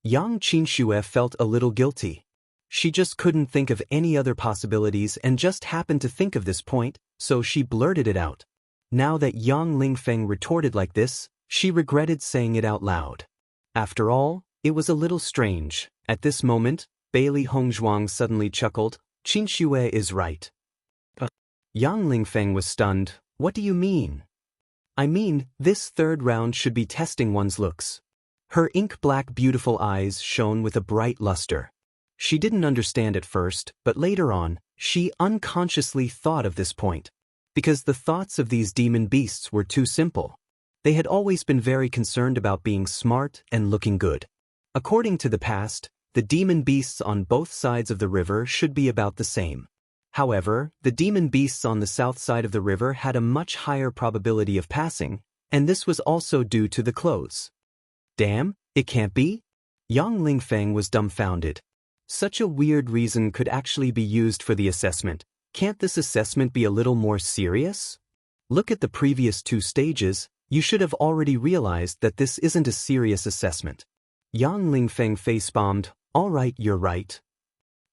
Yang Qinshuo felt a little guilty. She just couldn't think of any other possibilities and just happened to think of this point, so she blurted it out. Now that Yang Lingfeng retorted like this, she regretted saying it out loud. After all, it was a little strange. At this moment, Bailey Hongzhuang suddenly chuckled. Qinshuo is right. Yang Lingfeng was stunned. What do you mean? I mean, this third round should be testing one's looks. Her ink-black beautiful eyes shone with a bright luster. She didn't understand at first, but later on, she unconsciously thought of this point. Because the thoughts of these demon beasts were too simple. They had always been very concerned about being smart and looking good. According to the past, the demon beasts on both sides of the river should be about the same. However, the demon beasts on the south side of the river had a much higher probability of passing, and this was also due to the clothes. Damn, it can't be? Yang Lingfeng was dumbfounded. Such a weird reason could actually be used for the assessment. Can't this assessment be a little more serious? Look at the previous two stages, you should have already realized that this isn't a serious assessment. Yang Lingfeng face-bombed. All right, you're right.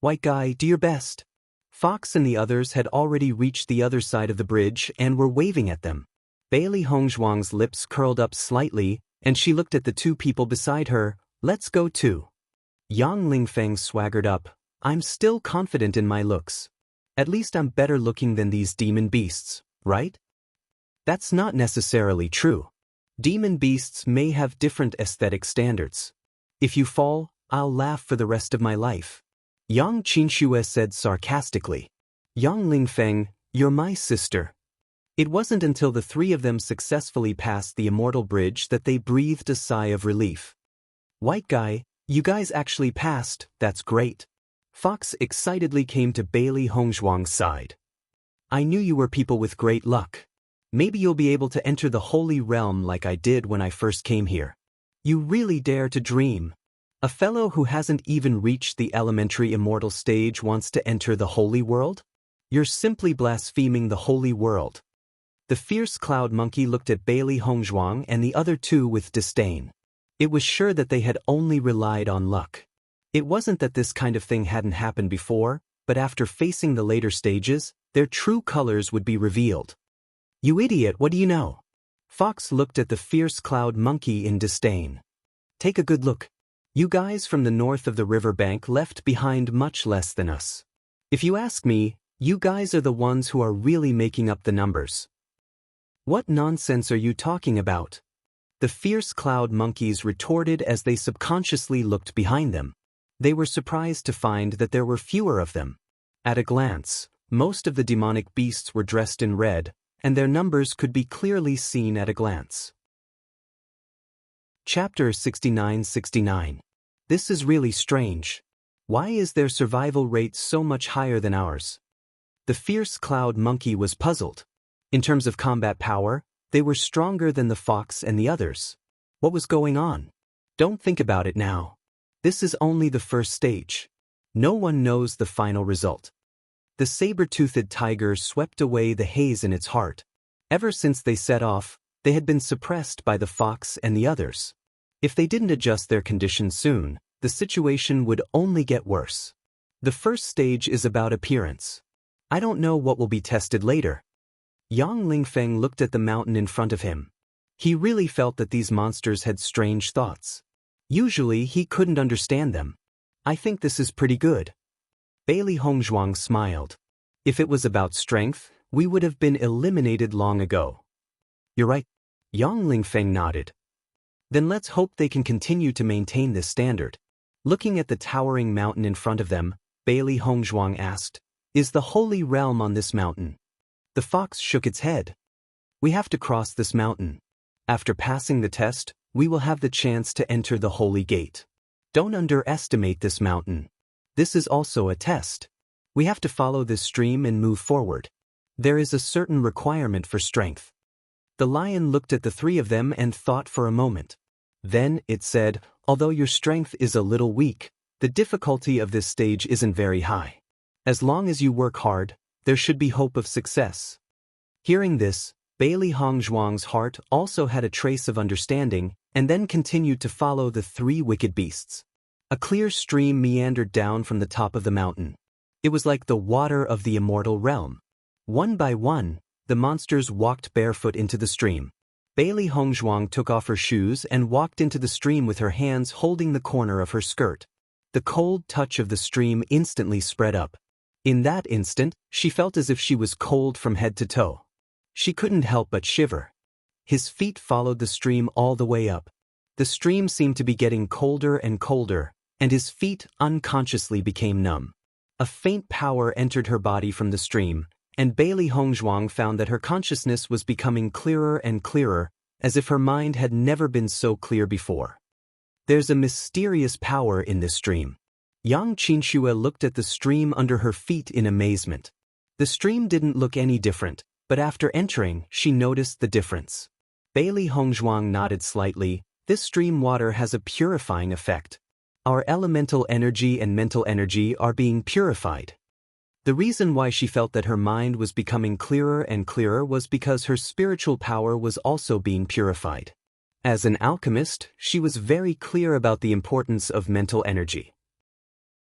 White guy, do your best. Fox and the others had already reached the other side of the bridge and were waving at them. Bailey Hongzhuang's lips curled up slightly, and she looked at the two people beside her. Let's go too. Yang Lingfeng swaggered up. I'm still confident in my looks. At least I'm better looking than these demon beasts, right? That's not necessarily true. Demon beasts may have different aesthetic standards. If you fall, I'll laugh for the rest of my life. Yang Qinshuo said sarcastically. Yang Lingfeng, you're my sister. It wasn't until the three of them successfully passed the immortal bridge that they breathed a sigh of relief. White guy, you guys actually passed, that's great. Fox excitedly came to Bailey Hongzhuang's side. I knew you were people with great luck. Maybe you'll be able to enter the holy realm like I did when I first came here. You really dare to dream. A fellow who hasn't even reached the elementary immortal stage wants to enter the holy world? You're simply blaspheming the holy world. The fierce cloud monkey looked at Bailey Hongzhuang and the other two with disdain. It was sure that they had only relied on luck. It wasn't that this kind of thing hadn't happened before, but after facing the later stages, their true colors would be revealed. You idiot, what do you know? Fox looked at the fierce cloud monkey in disdain. Take a good look. You guys from the north of the riverbank left behind much less than us. If you ask me, you guys are the ones who are really making up the numbers. What nonsense are you talking about? The fierce cloud monkeys retorted as they subconsciously looked behind them. They were surprised to find that there were fewer of them. At a glance, most of the demonic beasts were dressed in red, and their numbers could be clearly seen at a glance. Chapter 69-69. This is really strange. Why is their survival rate so much higher than ours? The fierce cloud monkey was puzzled. In terms of combat power, they were stronger than the fox and the others. What was going on? Don't think about it now. This is only the first stage. No one knows the final result. The saber-toothed tiger swept away the haze in its heart. Ever since they set off, they had been suppressed by the fox and the others. If they didn't adjust their conditions soon, the situation would only get worse. The first stage is about appearance. I don't know what will be tested later. Yang Lingfeng looked at the mountain in front of him. He really felt that these monsters had strange thoughts. Usually he couldn't understand them. I think this is pretty good. Bailey Hongzhuang smiled. If it was about strength, we would have been eliminated long ago. You're right. Yang Lingfeng nodded. Then let's hope they can continue to maintain this standard. Looking at the towering mountain in front of them, Bailey Hongzhuang asked, "Is the holy realm on this mountain?" The fox shook its head. "We have to cross this mountain. After passing the test, we will have the chance to enter the holy gate. Don't underestimate this mountain. This is also a test. We have to follow this stream and move forward. There is a certain requirement for strength." The lion looked at the three of them and thought for a moment. Then it said, "Although your strength is a little weak, the difficulty of this stage isn't very high. As long as you work hard, there should be hope of success." Hearing this, Bailey Hongzhuang's heart also had a trace of understanding, and then continued to follow the three wicked beasts. A clear stream meandered down from the top of the mountain. It was like the water of the immortal realm. One by one, the monsters walked barefoot into the stream. Bailey Hongzhuang took off her shoes and walked into the stream with her hands holding the corner of her skirt. The cold touch of the stream instantly spread up. In that instant, she felt as if she was cold from head to toe. She couldn't help but shiver. His feet followed the stream all the way up. The stream seemed to be getting colder and colder, and his feet unconsciously became numb. A faint power entered her body from the stream, and Bailey Hongzhuang found that her consciousness was becoming clearer and clearer, as if her mind had never been so clear before. There's a mysterious power in this stream. Yang Qinxue looked at the stream under her feet in amazement. The stream didn't look any different, but after entering, she noticed the difference. Bailey Hongzhuang nodded slightly. This stream water has a purifying effect. Our elemental energy and mental energy are being purified. The reason why she felt that her mind was becoming clearer and clearer was because her spiritual power was also being purified. As an alchemist, she was very clear about the importance of mental energy.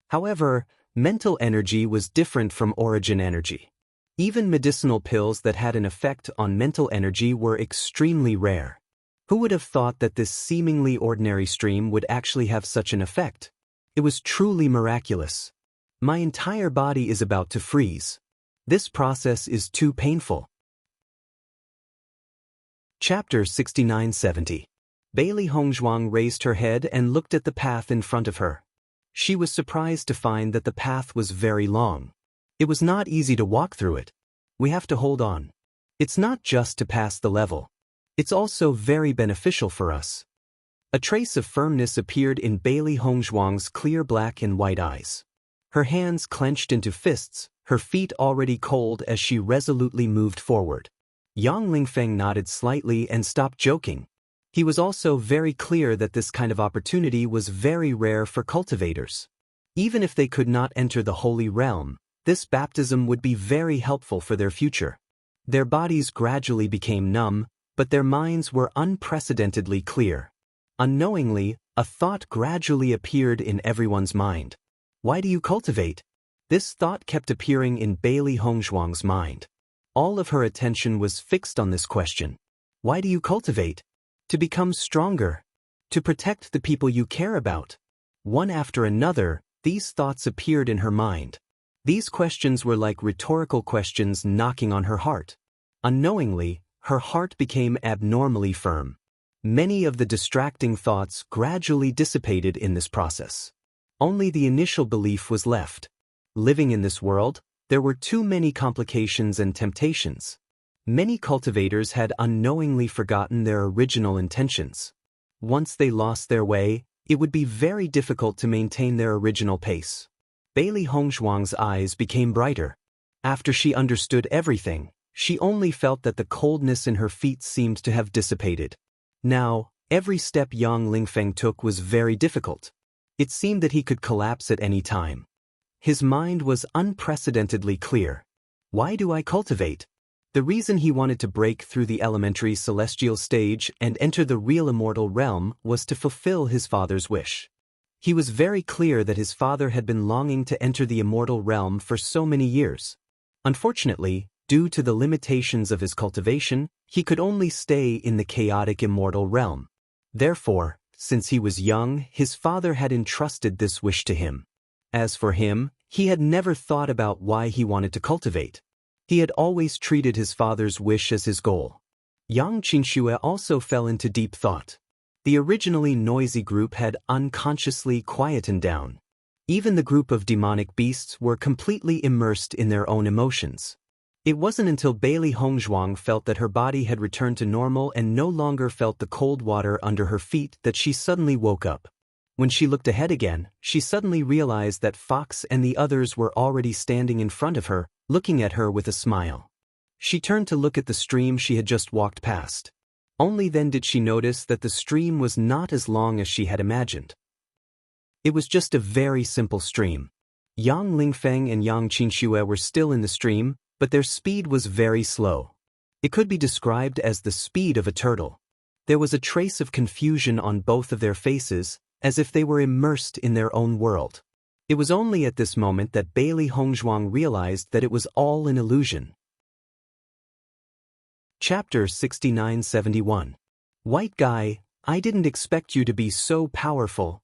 However, mental energy was different from origin energy. Even medicinal pills that had an effect on mental energy were extremely rare. Who would have thought that this seemingly ordinary stream would actually have such an effect? It was truly miraculous. My entire body is about to freeze. This process is too painful. Chapter 69-70. Bailey Hongzhuang raised her head and looked at the path in front of her. She was surprised to find that the path was very long. It was not easy to walk through it. We have to hold on. It's not just to pass the level. It's also very beneficial for us. A trace of firmness appeared in Bailey Hongzhuang's clear black and white eyes. Her hands clenched into fists, her feet already cold as she resolutely moved forward. Yang Lingfeng nodded slightly and stopped joking. He was also very clear that this kind of opportunity was very rare for cultivators. Even if they could not enter the holy realm, this baptism would be very helpful for their future. Their bodies gradually became numb, but their minds were unprecedentedly clear. Unknowingly, a thought gradually appeared in everyone's mind. Why do you cultivate? This thought kept appearing in Bailey Hongzhuang's mind. All of her attention was fixed on this question. Why do you cultivate? To become stronger. To protect the people you care about. One after another, these thoughts appeared in her mind. These questions were like rhetorical questions knocking on her heart. Unknowingly, her heart became abnormally firm. Many of the distracting thoughts gradually dissipated in this process. Only the initial belief was left. Living in this world, there were too many complications and temptations. Many cultivators had unknowingly forgotten their original intentions. Once they lost their way, it would be very difficult to maintain their original pace. Bailey Hongzhuang's eyes became brighter. After she understood everything, she only felt that the coldness in her feet seemed to have dissipated. Now, every step Yang Lingfeng took was very difficult. It seemed that he could collapse at any time. His mind was unprecedentedly clear. Why do I cultivate? The reason he wanted to break through the elementary celestial stage and enter the real immortal realm was to fulfill his father's wish. He was very clear that his father had been longing to enter the immortal realm for so many years. Unfortunately, due to the limitations of his cultivation, he could only stay in the chaotic immortal realm. Therefore, since he was young, his father had entrusted this wish to him. As for him, he had never thought about why he wanted to cultivate. He had always treated his father's wish as his goal. Yang Qingxue also fell into deep thought. The originally noisy group had unconsciously quietened down. Even the group of demonic beasts were completely immersed in their own emotions. It wasn't until Bailey Hongzhuang felt that her body had returned to normal and no longer felt the cold water under her feet that she suddenly woke up. When she looked ahead again, she suddenly realized that Fox and the others were already standing in front of her, looking at her with a smile. She turned to look at the stream she had just walked past. Only then did she notice that the stream was not as long as she had imagined. It was just a very simple stream. Yang Lingfeng and Yang Qingxue were still in the stream, but their speed was very slow. It could be described as the speed of a turtle. There was a trace of confusion on both of their faces, as if they were immersed in their own world. It was only at this moment that Bailey Hongzhuang realized that it was all an illusion. Chapter 6971. White Guy, I didn't expect you to be so powerful.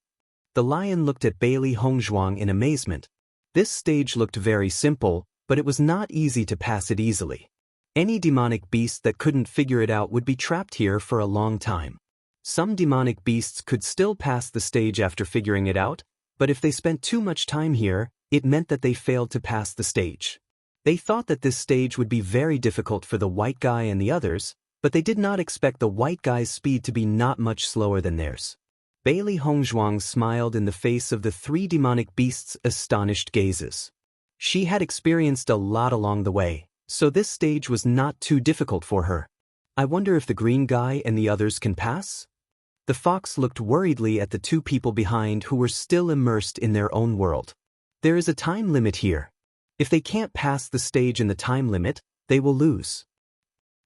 The lion looked at Bailey Hongzhuang in amazement. This stage looked very simple, but it was not easy to pass it easily. Any demonic beast that couldn't figure it out would be trapped here for a long time. Some demonic beasts could still pass the stage after figuring it out, but if they spent too much time here, it meant that they failed to pass the stage. They thought that this stage would be very difficult for the white guy and the others, but they did not expect the white guy's speed to be not much slower than theirs. Bailey Hongzhuang smiled in the face of the three demonic beasts' astonished gazes. She had experienced a lot along the way, so this stage was not too difficult for her. I wonder if the green guy and the others can pass? The fox looked worriedly at the two people behind who were still immersed in their own world. There is a time limit here. If they can't pass the stage in the time limit, they will lose.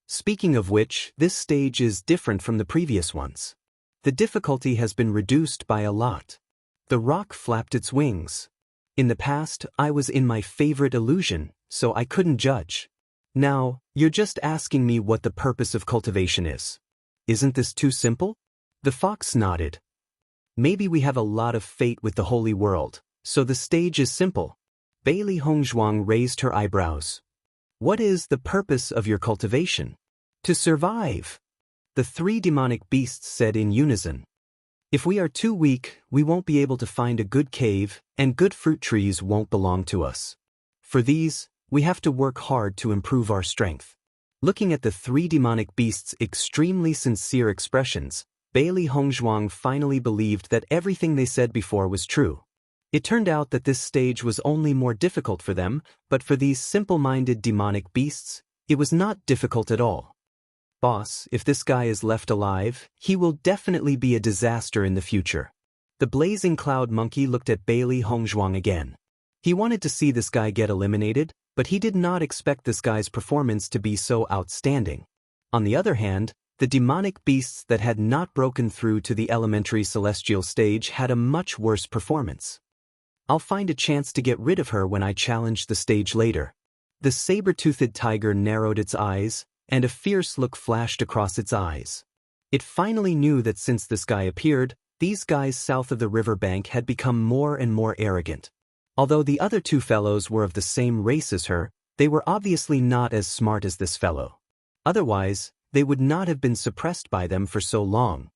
Speaking of which, this stage is different from the previous ones. The difficulty has been reduced by a lot. The rock flapped its wings. In the past, I was in my favorite illusion, so I couldn't judge. Now, you're just asking me what the purpose of cultivation is. Isn't this too simple? The fox nodded. Maybe we have a lot of fate with the holy world, so the stage is simple. Bailey Hongzhuang raised her eyebrows. What is the purpose of your cultivation? To survive. The three demonic beasts said in unison. If we are too weak, we won't be able to find a good cave, and good fruit trees won't belong to us. For these, we have to work hard to improve our strength. Looking at the three demonic beasts' extremely sincere expressions, Bailey Hongzhuang finally believed that everything they said before was true. It turned out that this stage was only more difficult for them, but for these simple-minded demonic beasts, it was not difficult at all. Boss, if this guy is left alive, he will definitely be a disaster in the future. The blazing cloud monkey looked at Bailey Hongzhuang again. He wanted to see this guy get eliminated, but he did not expect this guy's performance to be so outstanding. On the other hand, the demonic beasts that had not broken through to the elementary celestial stage had a much worse performance. I'll find a chance to get rid of her when I challenge the stage later. The saber-toothed tiger narrowed its eyes, and a fierce look flashed across its eyes. It finally knew that since this guy appeared, these guys south of the river bank had become more and more arrogant. Although the other two fellows were of the same race as her, they were obviously not as smart as this fellow. Otherwise, they would not have been suppressed by them for so long.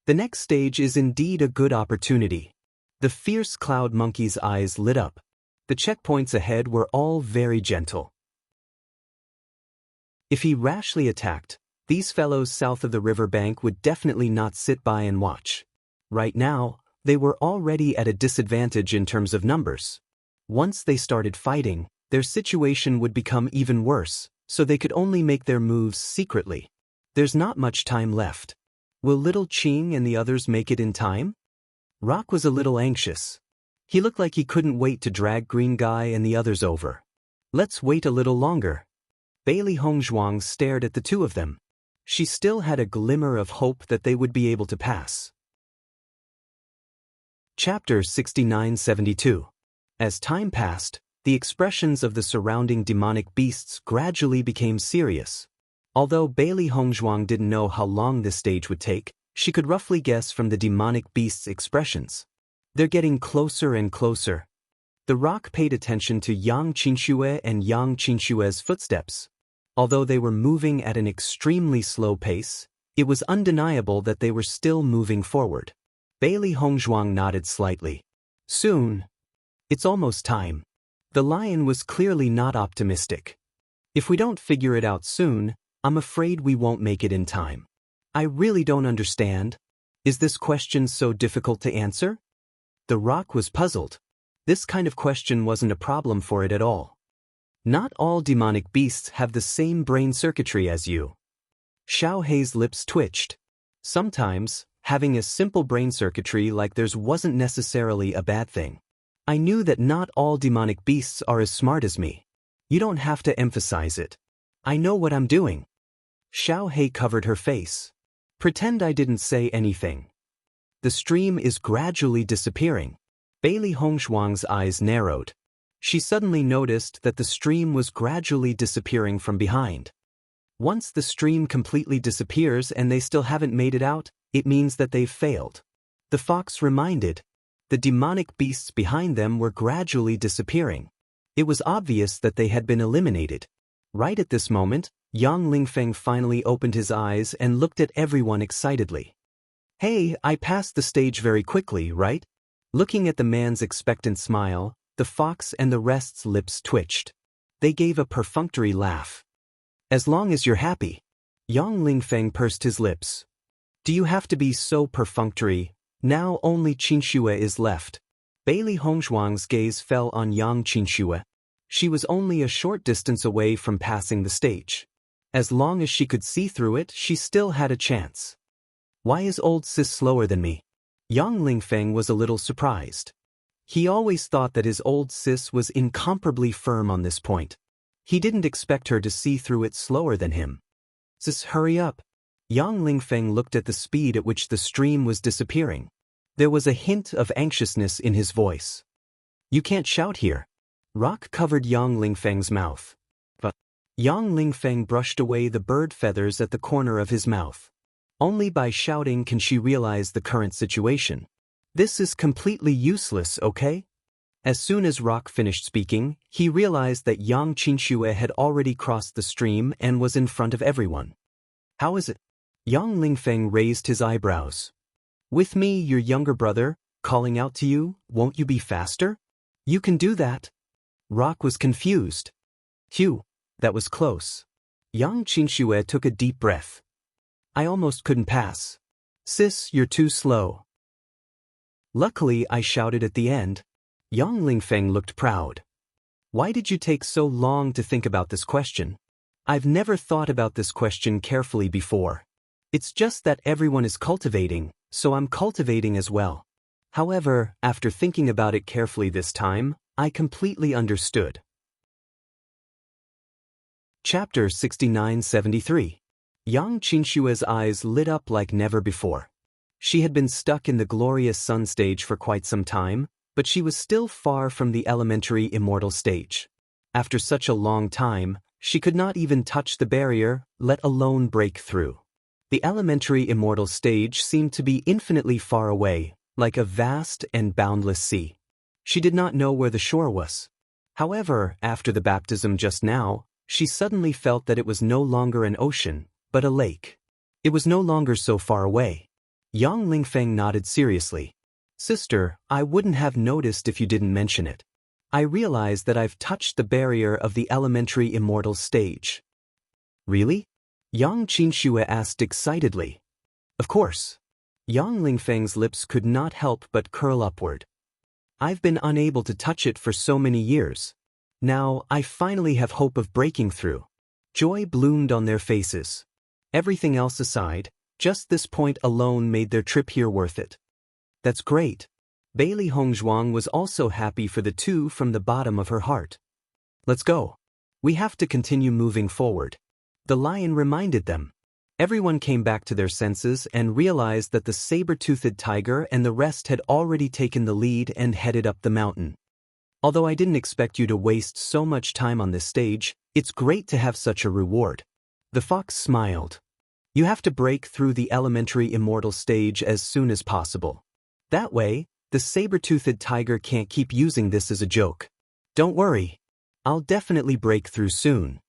The next stage is indeed a good opportunity. The fierce cloud monkey's eyes lit up. The checkpoints ahead were all very gentle. If he rashly attacked, these fellows south of the river bank would definitely not sit by and watch. Right now, they were already at a disadvantage in terms of numbers. Once they started fighting, their situation would become even worse, so they could only make their moves secretly. There's not much time left. Will little Ching and the others make it in time? Rock was a little anxious. He looked like he couldn't wait to drag Green Guy and the others over. Let's wait a little longer. Bailey Hongzhuang stared at the two of them. She still had a glimmer of hope that they would be able to pass. Chapter 6972. As time passed, the expressions of the surrounding demonic beasts gradually became serious. Although Bailey Hongzhuang didn't know how long this stage would take, she could roughly guess from the demonic beasts' expressions. They're getting closer and closer. The rock paid attention to Yang Qinxue and Yang Qinshue's footsteps. Although they were moving at an extremely slow pace, it was undeniable that they were still moving forward. Bailey Hongzhuang nodded slightly. Soon. It's almost time. The lion was clearly not optimistic. If we don't figure it out soon, I'm afraid we won't make it in time. I really don't understand. Is this question so difficult to answer? The rock was puzzled. This kind of question wasn't a problem for it at all. Not all demonic beasts have the same brain circuitry as you. Xiao Hei's lips twitched. Sometimes, having a simple brain circuitry like theirs wasn't necessarily a bad thing. I knew that not all demonic beasts are as smart as me. You don't have to emphasize it. I know what I'm doing. Xiao Hei covered her face. Pretend I didn't say anything. The stream is gradually disappearing. Bailey Hongzhuang's eyes narrowed. She suddenly noticed that the stream was gradually disappearing from behind. Once the stream completely disappears and they still haven't made it out, it means that they've failed. The fox reminded. The demonic beasts behind them were gradually disappearing. It was obvious that they had been eliminated. Right at this moment, Yang Lingfeng finally opened his eyes and looked at everyone excitedly. Hey, I passed the stage very quickly, right? Looking at the man's expectant smile, the fox and the rest's lips twitched. They gave a perfunctory laugh. As long as you're happy. Yang Lingfeng pursed his lips. Do you have to be so perfunctory? Now only Qinxue is left. Bailey Hongzhuang's gaze fell on Yang Qinxue. She was only a short distance away from passing the stage. As long as she could see through it, she still had a chance. Why is old sis slower than me? Yang Lingfeng was a little surprised. He always thought that his old sis was incomparably firm on this point. He didn't expect her to see through it slower than him. Sis, hurry up. Yang Lingfeng looked at the speed at which the stream was disappearing. There was a hint of anxiousness in his voice. You can't shout here. Rock covered Yang Lingfeng's mouth. But Yang Lingfeng brushed away the bird feathers at the corner of his mouth. Only by shouting can she realize the current situation. This is completely useless, okay? As soon as Rock finished speaking, he realized that Yang Qinxue had already crossed the stream and was in front of everyone. How is it? Yang Lingfeng raised his eyebrows. With me, your younger brother, calling out to you, won't you be faster? You can do that. Rock was confused. Phew, that was close. Yang Qinxue took a deep breath. I almost couldn't pass. Sis, you're too slow. Luckily, I shouted at the end. Yang Lingfeng looked proud. Why did you take so long to think about this question? I've never thought about this question carefully before. It's just that everyone is cultivating, so I'm cultivating as well. However, after thinking about it carefully this time, I completely understood. Chapter 6973. Yang Qinshue's eyes lit up like never before. She had been stuck in the glorious sun stage for quite some time, but she was still far from the elementary immortal stage. After such a long time, she could not even touch the barrier, let alone break through. The elementary immortal stage seemed to be infinitely far away, like a vast and boundless sea. She did not know where the shore was. However, after the baptism just now, she suddenly felt that it was no longer an ocean, but a lake. It was no longer so far away. Yang Lingfeng nodded seriously. Sister, I wouldn't have noticed if you didn't mention it. I realize that I've touched the barrier of the elementary immortal stage. Really? Yang Qinxue asked excitedly. Of course. Yang Lingfeng's lips could not help but curl upward. I've been unable to touch it for so many years. Now, I finally have hope of breaking through. Joy bloomed on their faces. Everything else aside, just this point alone made their trip here worth it. That's great. Bailey Hongzhuang was also happy for the two from the bottom of her heart. Let's go. We have to continue moving forward. The lion reminded them. Everyone came back to their senses and realized that the saber-toothed tiger and the rest had already taken the lead and headed up the mountain. Although I didn't expect you to waste so much time on this stage, it's great to have such a reward. The fox smiled. You have to break through the elementary immortal stage as soon as possible. That way, the saber-toothed tiger can't keep using this as a joke. Don't worry. I'll definitely break through soon.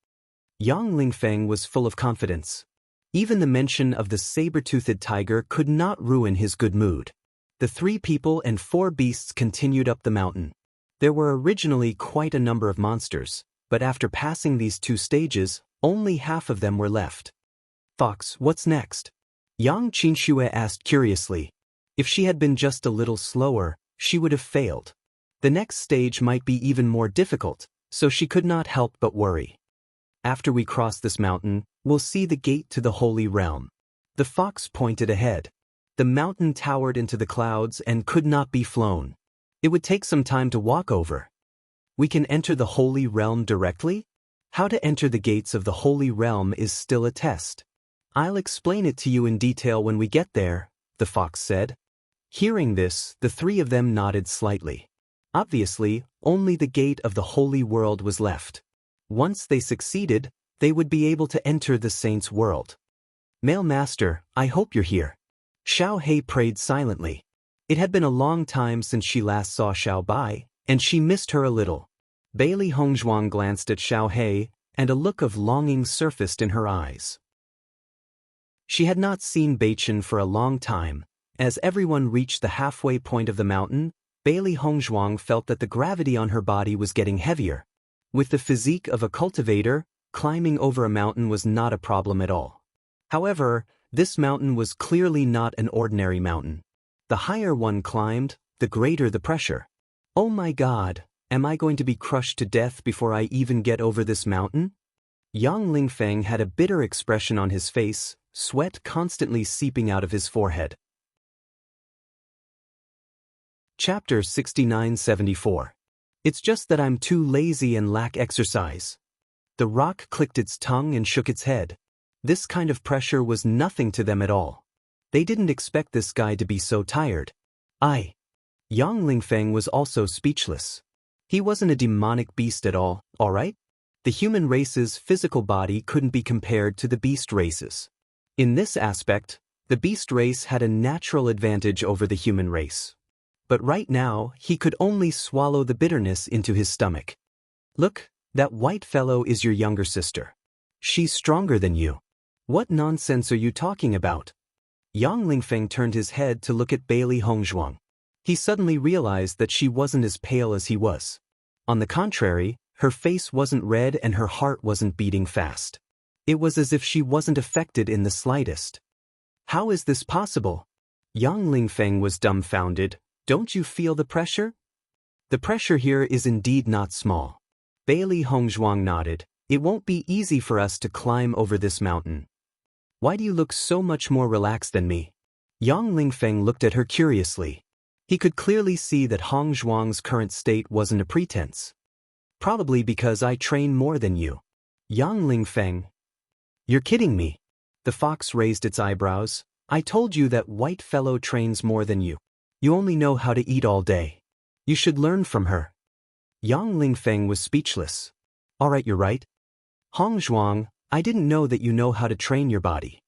Yang Lingfeng was full of confidence. Even the mention of the saber-toothed tiger could not ruin his good mood. The 3 people and 4 beasts continued up the mountain. There were originally quite a number of monsters, but after passing these 2 stages, only half of them were left. Fox, what's next? Yang Qinxue asked curiously. If she had been just a little slower, she would have failed. The next stage might be even more difficult, so she could not help but worry. After we cross this mountain, we'll see the gate to the Holy Realm. The fox pointed ahead. The mountain towered into the clouds and could not be flown. It would take some time to walk over. We can enter the Holy Realm directly? How to enter the gates of the Holy Realm is still a test. I'll explain it to you in detail when we get there, the fox said. Hearing this, the 3 of them nodded slightly. Obviously, only the gate of the Holy World was left. Once they succeeded, they would be able to enter the saint's world. Male Master, I hope you're here. Xiao He prayed silently. It had been a long time since she last saw Xiao Bai, and she missed her a little. Bailey Hongzhuang glanced at Xiao He, and a look of longing surfaced in her eyes. She had not seen Beichen for a long time. As everyone reached the halfway point of the mountain, Bailey Hongzhuang felt that the gravity on her body was getting heavier. With the physique of a cultivator, climbing over a mountain was not a problem at all. However, this mountain was clearly not an ordinary mountain. The higher one climbed, the greater the pressure. Oh my God, am I going to be crushed to death before I even get over this mountain? Yang Lingfeng had a bitter expression on his face, sweat constantly seeping out of his forehead. Chapter 6974. It's just that I'm too lazy and lack exercise. The rock clicked its tongue and shook its head. This kind of pressure was nothing to them at all. They didn't expect this guy to be so tired. Yang Lingfeng was also speechless. He wasn't a demonic beast at all right? The human race's physical body couldn't be compared to the beast race's. In this aspect, the beast race had a natural advantage over the human race. But right now, he could only swallow the bitterness into his stomach. Look, that white fellow is your younger sister. She's stronger than you. What nonsense are you talking about? Yang Lingfeng turned his head to look at Bailey Hongzhuang. He suddenly realized that she wasn't as pale as he was. On the contrary, her face wasn't red and her heart wasn't beating fast. It was as if she wasn't affected in the slightest. How is this possible? Yang Lingfeng was dumbfounded. Don't you feel the pressure? The pressure here is indeed not small. Bailey Hongzhuang nodded. It won't be easy for us to climb over this mountain. Why do you look so much more relaxed than me? Yang Lingfeng looked at her curiously. He could clearly see that Hongzhuang's current state wasn't a pretense. Probably because I train more than you. Yang Lingfeng. You're kidding me. The fox raised its eyebrows. I told you that white fellow trains more than you. You only know how to eat all day. You should learn from her. Yang Lingfeng was speechless. All right, you're right. Hongzhuang, I didn't know that you know how to train your body.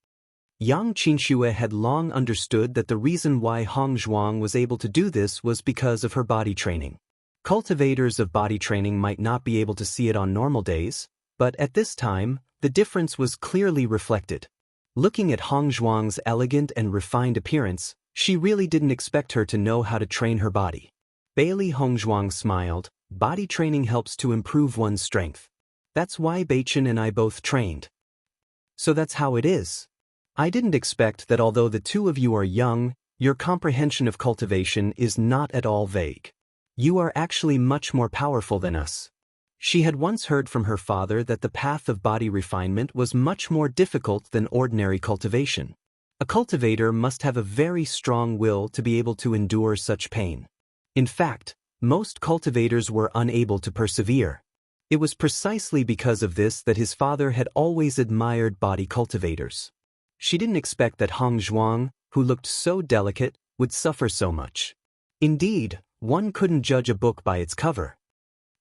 Yang Qinxue had long understood that the reason why Hong Zhuang was able to do this was because of her body training. Cultivators of body training might not be able to see it on normal days, but at this time, the difference was clearly reflected. Looking at Hong Zhuang's elegant and refined appearance, she really didn't expect her to know how to train her body. Bailey Hong Zhuang smiled. Body training helps to improve one's strength. That's why Beichin and I both trained. So that's how it is. I didn't expect that although the two of you are young, your comprehension of cultivation is not at all vague. You are actually much more powerful than us. She had once heard from her father that the path of body refinement was much more difficult than ordinary cultivation. A cultivator must have a very strong will to be able to endure such pain. In fact, most cultivators were unable to persevere. It was precisely because of this that his father had always admired body cultivators. She didn't expect that Hong Zhuang, who looked so delicate, would suffer so much. Indeed, one couldn't judge a book by its cover.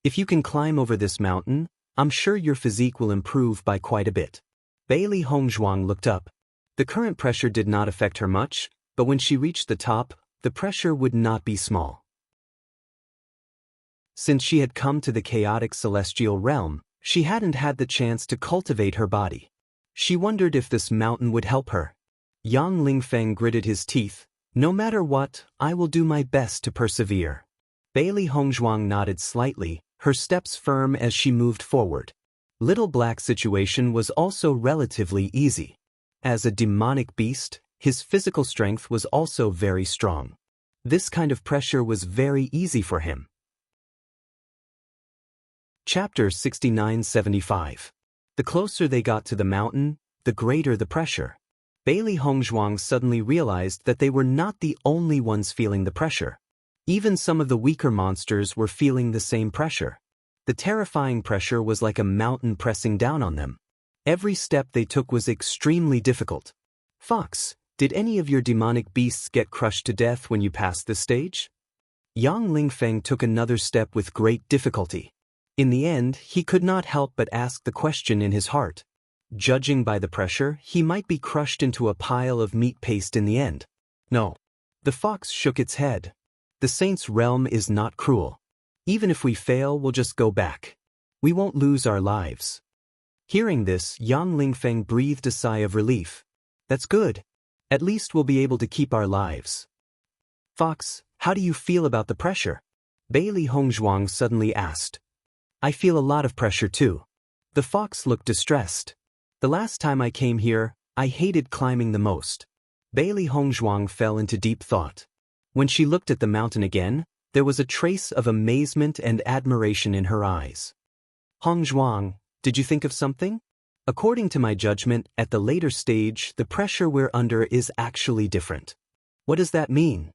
If you can climb over this mountain, I'm sure your physique will improve by quite a bit. Bailey Hong Zhuang looked up. The current pressure did not affect her much, but when she reached the top, the pressure would not be small. Since she had come to the chaotic celestial realm, she hadn't had the chance to cultivate her body. She wondered if this mountain would help her. Yang Lingfeng gritted his teeth. No matter what, I will do my best to persevere. Bailey Hong Zhuang nodded slightly, her steps firm as she moved forward. Little Black's situation was also relatively easy. As a demonic beast, his physical strength was also very strong. This kind of pressure was very easy for him. Chapter 69-75. The closer they got to the mountain, the greater the pressure. Bailey Hong Zhuang suddenly realized that they were not the only ones feeling the pressure. Even some of the weaker monsters were feeling the same pressure. The terrifying pressure was like a mountain pressing down on them. Every step they took was extremely difficult. Fox, did any of your demonic beasts get crushed to death when you passed this stage? Yang Lingfeng took another step with great difficulty. In the end, he could not help but ask the question in his heart. Judging by the pressure, he might be crushed into a pile of meat paste in the end. No. The fox shook its head. The saint's realm is not cruel. Even if we fail, we'll just go back. We won't lose our lives. Hearing this, Yang Lingfeng breathed a sigh of relief. That's good. At least we'll be able to keep our lives. Fox, how do you feel about the pressure? Bailey Hong Zhuang suddenly asked. I feel a lot of pressure too. The fox looked distressed. The last time I came here, I hated climbing the most. Bailey Hong Zhuang fell into deep thought. When she looked at the mountain again, there was a trace of amazement and admiration in her eyes. Hong Zhuang, did you think of something? According to my judgment, at the later stage, the pressure we're under is actually different. What does that mean?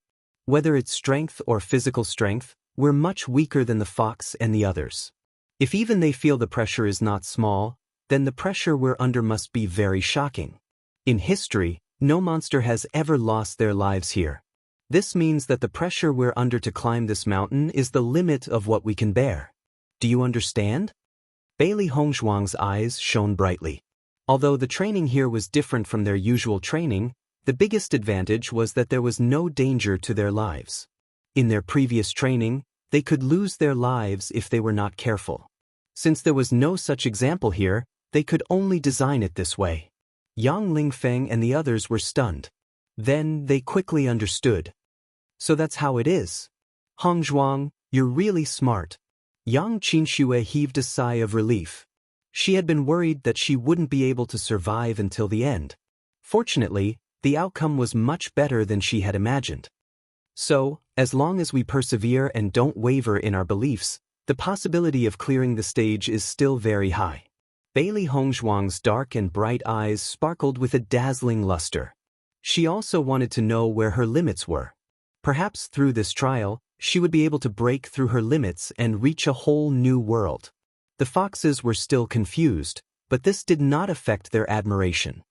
Whether it's strength or physical strength, we're much weaker than the fox and the others. If even they feel the pressure is not small, then the pressure we're under must be very shocking. In history, no monster has ever lost their lives here. This means that the pressure we're under to climb this mountain is the limit of what we can bear. Do you understand? Bailey Hong Zhuang's eyes shone brightly. Although the training here was different from their usual training, the biggest advantage was that there was no danger to their lives. In their previous training, they could lose their lives if they were not careful. Since there was no such example here, they could only design it this way. Yang Lingfeng and the others were stunned. Then they quickly understood. So that's how it is. Hong Zhuang, you're really smart. Yang Qinxue heaved a sigh of relief. She had been worried that she wouldn't be able to survive until the end. Fortunately, the outcome was much better than she had imagined. So, as long as we persevere and don't waver in our beliefs, the possibility of clearing the stage is still very high. Bailey Hong Zhuang's dark and bright eyes sparkled with a dazzling luster. She also wanted to know where her limits were. Perhaps through this trial, she would be able to break through her limits and reach a whole new world. The foxes were still confused, but this did not affect their admiration.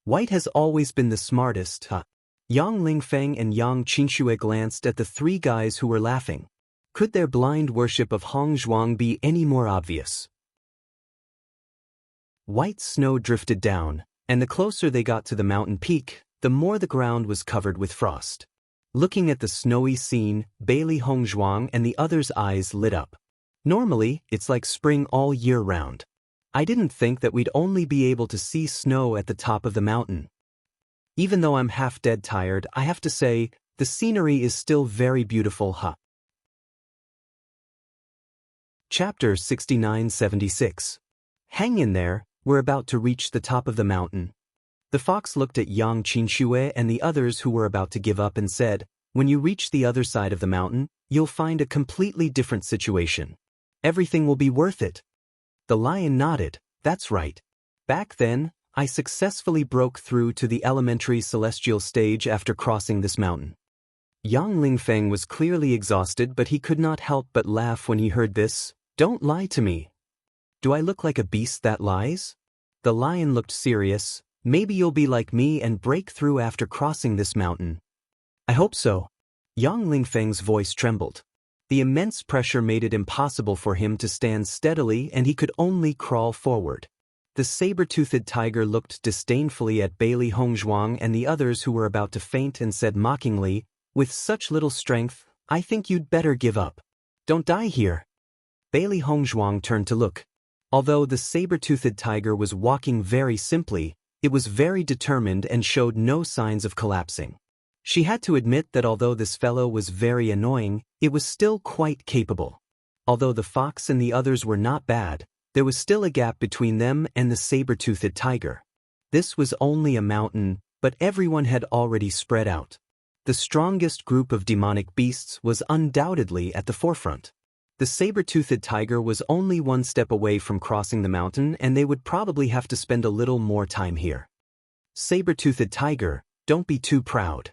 White has always been the smartest, huh? Yang Lingfeng and Yang Qinxue glanced at the three guys who were laughing. Could their blind worship of Hong Zhuang be any more obvious? White snow drifted down, And the closer they got to the mountain peak, the more the ground was covered with frost. Looking at the snowy scene, Bailey Hongzhuang and the others' eyes lit up. Normally, it's like spring all year round. I didn't think that we'd only be able to see snow at the top of the mountain. Even though I'm half dead tired, I have to say, the scenery is still very beautiful, huh? Chapter 69-76. Hang in there, we're about to reach the top of the mountain. The fox looked at Yang Qinxue and the others who were about to give up and said, when you reach the other side of the mountain, you'll find a completely different situation. Everything will be worth it. The lion nodded, that's right. Back then, I successfully broke through to the elementary celestial stage after crossing this mountain. Yang Lingfeng was clearly exhausted, but he could not help but laugh when he heard this. Don't lie to me. Do I look like a beast that lies? The lion looked serious. Maybe you'll be like me and break through after crossing this mountain. I hope so. Yang Lingfeng's voice trembled. The immense pressure made it impossible for him to stand steadily, and he could only crawl forward. The saber-toothed tiger looked disdainfully at Bailey Hongzhuang and the others who were about to faint and said mockingly, with such little strength, I think you'd better give up. Don't die here. Bailey Hongzhuang turned to look. Although the saber-toothed tiger was walking very simply, it was very determined and showed no signs of collapsing. She had to admit that although this fellow was very annoying, it was still quite capable. Although the fox and the others were not bad, there was still a gap between them and the saber-toothed tiger. This was only a mountain, but everyone had already spread out. The strongest group of demonic beasts was undoubtedly at the forefront. The saber-toothed tiger was only one step away from crossing the mountain, and they would probably have to spend a little more time here. Saber-toothed tiger, don't be too proud.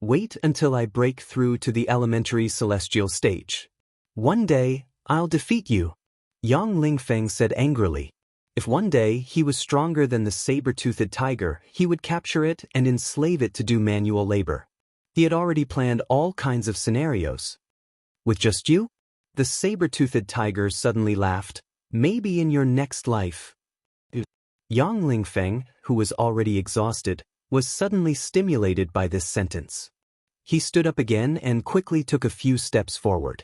Wait until I break through to the elementary celestial stage. One day, I'll defeat you. Yang Lingfeng said angrily. If one day he was stronger than the saber-toothed tiger, he would capture it and enslave it to do manual labor. He had already planned all kinds of scenarios. With just you? The saber-toothed tiger suddenly laughed. Maybe in your next life. Yang Lingfeng, who was already exhausted, was suddenly stimulated by this sentence. He stood up again and quickly took a few steps forward.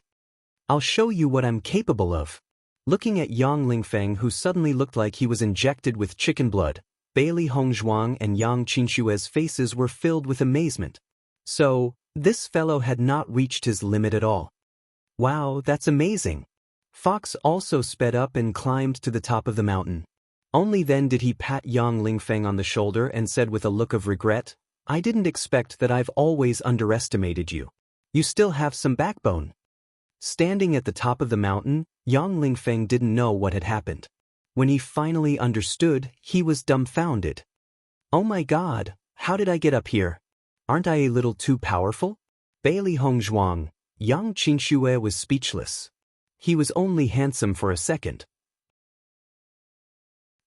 I'll show you what I'm capable of. Looking at Yang Lingfeng, who suddenly looked like he was injected with chicken blood, Bailey Hongzhuang and Yang Qinshue's faces were filled with amazement. So, this fellow had not reached his limit at all. Wow, that's amazing. Fox also sped up and climbed to the top of the mountain. Only then did he pat Yang Lingfeng on the shoulder and said with a look of regret, I didn't expect that. I've always underestimated you. You still have some backbone. Standing at the top of the mountain, Yang Lingfeng didn't know what had happened. When he finally understood, he was dumbfounded. Oh my God, how did I get up here? Aren't I a little too powerful? Bailey Hongzhuang, Yang Qinxue was speechless. He was only handsome for a second.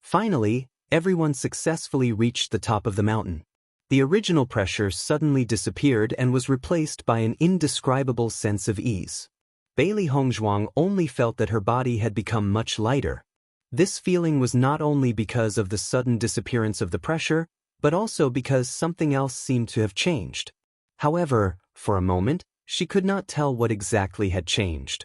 Finally, everyone successfully reached the top of the mountain. The original pressure suddenly disappeared and was replaced by an indescribable sense of ease. Bailey Hongzhuang only felt that her body had become much lighter. This feeling was not only because of the sudden disappearance of the pressure, but also because something else seemed to have changed. However, for a moment, she could not tell what exactly had changed.